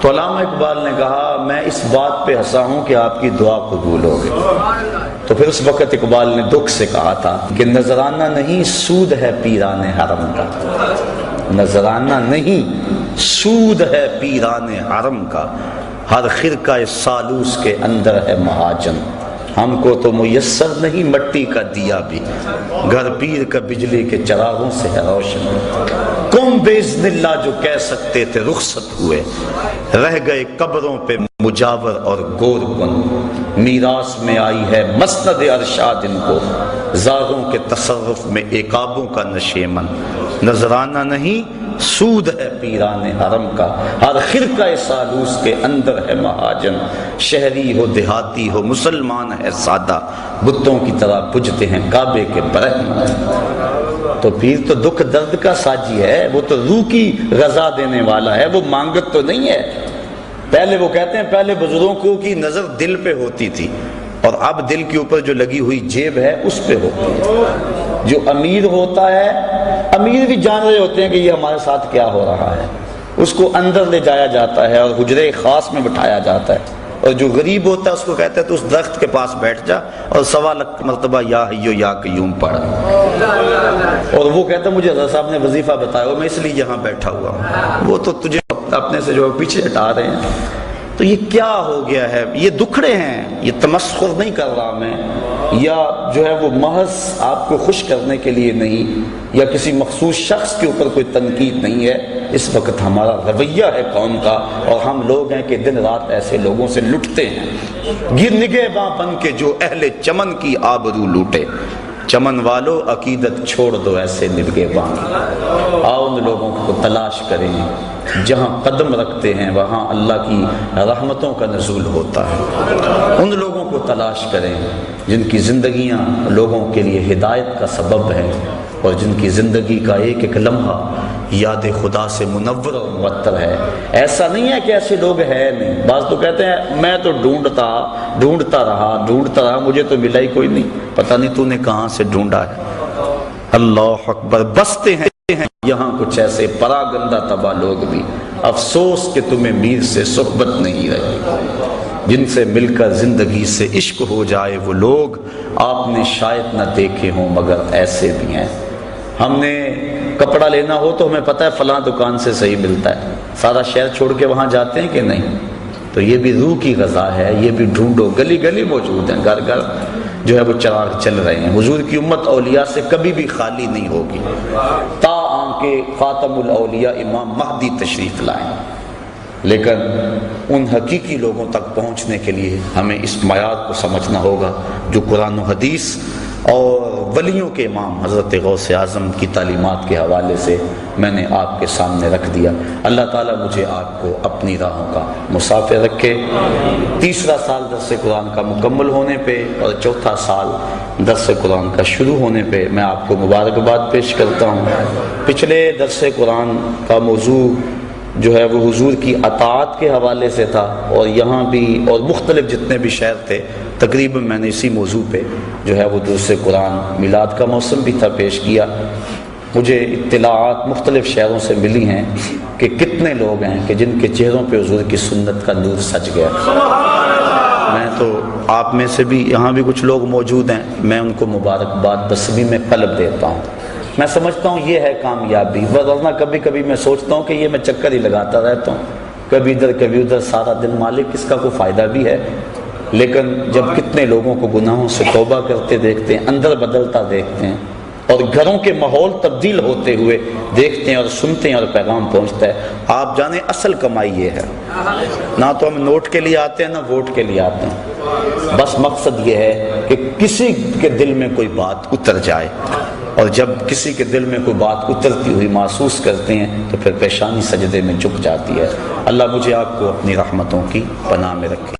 تو علامہ اقبال نے کہا میں اس بات پہ ہنسا ہوں کہ آپ کی دعا قبول ہو گئی۔ تو پھر اس وقت اقبال نے دکھ سے کہا تھا کہ نذرانہ نہیں سود ہے پیران حرم کا، نذرانہ نہیں سود ہے پیران حرم کا، ہر خرقہ سالوس کے اندر ہے مہاجن، ہم کو تو میسر نہیں مٹی کا دیا بھی، گھر پیر کا بجلی کے چراغوں سے ہے روشن، کم باذن اللہ جو کہہ سکتے تھے رخصت ہوئے، رہ گئے قبروں پہ مجاور اور گور کن، میراث میں آئی ہے مسند ارشاد ان کو، زاغوں کے تصرف میں عقابوں کا نشیمن، نذرانہ نہیں سود ہے پیران حرم کا، ہر خرقہ سالوس کے اندر ہے مہاجن، شہری ہو دیہاتی ہو مسلمان ہے سادہ، بتوں کی طرح پجتے ہیں کعبے کے برہمن۔ تو پیر تو دکھ درد کا ساجی ہے، وہ تو روح کی غذا دینے والا ہے، وہ مانگت تو نہیں ہے۔ پہلے وہ کہتے ہیں پہلے بزرگوں کی نظر دل پہ ہوتی تھی، اور اب دل کے اوپر جو لگی ہوئی جیب ہے اس پہ ہوتی ہے۔ جو امیر ہوتا ہے، امیر بھی جان رہے ہوتے ہیں کہ یہ ہمارے ساتھ کیا ہو رہا ہے، اس کو اندر لے جایا جاتا ہے اور حجرے خاص میں بٹھایا جاتا ہے، اور جو غریب ہوتا ہے اس کو کہتا ہے تو اس درخت کے پاس بیٹھ جا اور 1.25 مرتبہ یا حیو یا قیوم پڑھ، اور وہ کہتا ہے مجھے حضرت صاحب نے وظیفہ بتایا میں اس لیے یہاں بیٹھا ہوا ہوں، وہ تو تجھے اپنے سے جو پیچھے ہٹا رہے ہیں۔ تو یہ کیا ہو گیا ہے؟ یہ دکھڑے ہیں، یہ تمسخر نہیں کر رہا میں، یا جو ہے وہ محض آپ کو خوش کرنے کے لیے نہیں، یا کسی مخصوص شخص کے اوپر کوئی تنقید نہیں ہے، اس وقت ہمارا رویہ ہے قوم کا، اور ہم لوگ ہیں کہ دن رات ایسے لوگوں سے لٹتے ہیں، گر نگہباں بن کے جو اہل چمن کی آبرو لوٹے، چمن والو عقیدت چھوڑ دو ایسے نگہباں، آؤ ان لوگوں کو تلاش کریں، جہاں قدم رکھتے ہیں وہاں اللہ کی رحمتوں کا نزول ہوتا ہے، ان لوگوں کو تلاش کریں جن کی زندگیاں لوگوں کے لیے ہدایت کا سبب ہیں، اور جن کی زندگی کا ایک ایک لمحہ یاد خدا سے منور اور معطر ہے۔ ایسا نہیں ہے کہ ایسے لوگ ہیں نہیں، بعض تو کہتے ہیں میں تو ڈھونڈتا رہا مجھے تو ملا ہی کوئی نہیں، پتہ نہیں تو نے کہاں سے ڈھونڈا ہے۔ اللہ اکبر، بستے ہیں یہاں کچھ ایسے پراگندہ تباہ لوگ بھی، افسوس کہ تمہیں میر سے صحبت نہیں رہی، جن سے مل کر زندگی سے عشق ہو جائے وہ لوگ آپ نے شاید نہ دیکھے ہوں مگر ایسے بھی ہیں۔ ہم نے کپڑا لینا ہو تو ہمیں پتہ ہے فلاں دکان سے صحیح ملتا ہے، سارا شہر چھوڑ کے وہاں جاتے ہیں کہ نہیں؟ تو یہ بھی روح کی غذا ہے، یہ بھی ڈھونڈو، گلی گلی موجود ہیں، گھر گھر جو ہے وہ چراغ چل رہے ہیں۔ حضور کی امت اولیاء سے کبھی بھی خالی نہیں ہوگی، تا آنکہ خاتم الاولیاء امام مہدی تشریف لائیں، لیکن ان حقیقی لوگوں تک پہنچنے کے لیے ہمیں اس معیار کو سمجھنا ہوگا جو قرآن و حدیث اور ولیوں کے امام حضرت غوث اعظم کی تعلیمات کے حوالے سے میں نے آپ کے سامنے رکھ دیا۔ اللہ تعالیٰ مجھے آپ کو اپنی راہوں کا مسافر رکھے۔ 3 سال درس قرآن کا مکمل ہونے پہ اور 4 سال درس قرآن کا شروع ہونے پہ میں آپ کو مبارکباد پیش کرتا ہوں۔ پچھلے درس قرآن کا موضوع جو ہے وہ حضور کی اطاعت کے حوالے سے تھا، اور یہاں بھی اور مختلف جتنے بھی شہر تھے تقریباً میں نے اسی موضوع پہ جو ہے وہ درس قرآن میلاد کا موسم بھی تھا پیش کیا۔ مجھے اطلاعات مختلف شہروں سے ملی ہیں کہ کتنے لوگ ہیں کہ جن کے چہروں پہ حضور کی سنت کا نور سج گیا۔ میں تو آپ میں سے بھی یہاں بھی کچھ لوگ موجود ہیں، میں ان کو مبارکباد بسمی میں قلب دیتا ہوں۔ میں سمجھتا ہوں یہ ہے کامیابی، ورنہ کبھی کبھی میں سوچتا ہوں کہ یہ میں چکر ہی لگاتا رہتا ہوں، کبھی ادھر کبھی ادھر، سارا دن مالک اس کا کوئی فائدہ بھی ہے؟ لیکن جب کتنے لوگوں کو گناہوں سے توبہ کرتے دیکھتے ہیں، اندر بدلتا دیکھتے ہیں، اور گھروں کے ماحول تبدیل ہوتے ہوئے دیکھتے ہیں اور سنتے ہیں اور پیغام پہنچتا ہے، آپ جانیں اصل کمائی یہ ہے۔ نہ تو ہم نوٹ کے لیے آتے ہیں نہ ووٹ کے لیے آتے ہیں، بس مقصد یہ ہے کہ کسی کے دل میں کوئی بات اتر جائے، اور جب کسی کے دل میں کوئی بات اترتی ہوئی محسوس کرتے ہیں تو پھر پیشانی سجدے میں جھک جاتی ہے۔ اللہ مجھے آپ کو اپنی رحمتوں کی پناہ میں رکھے۔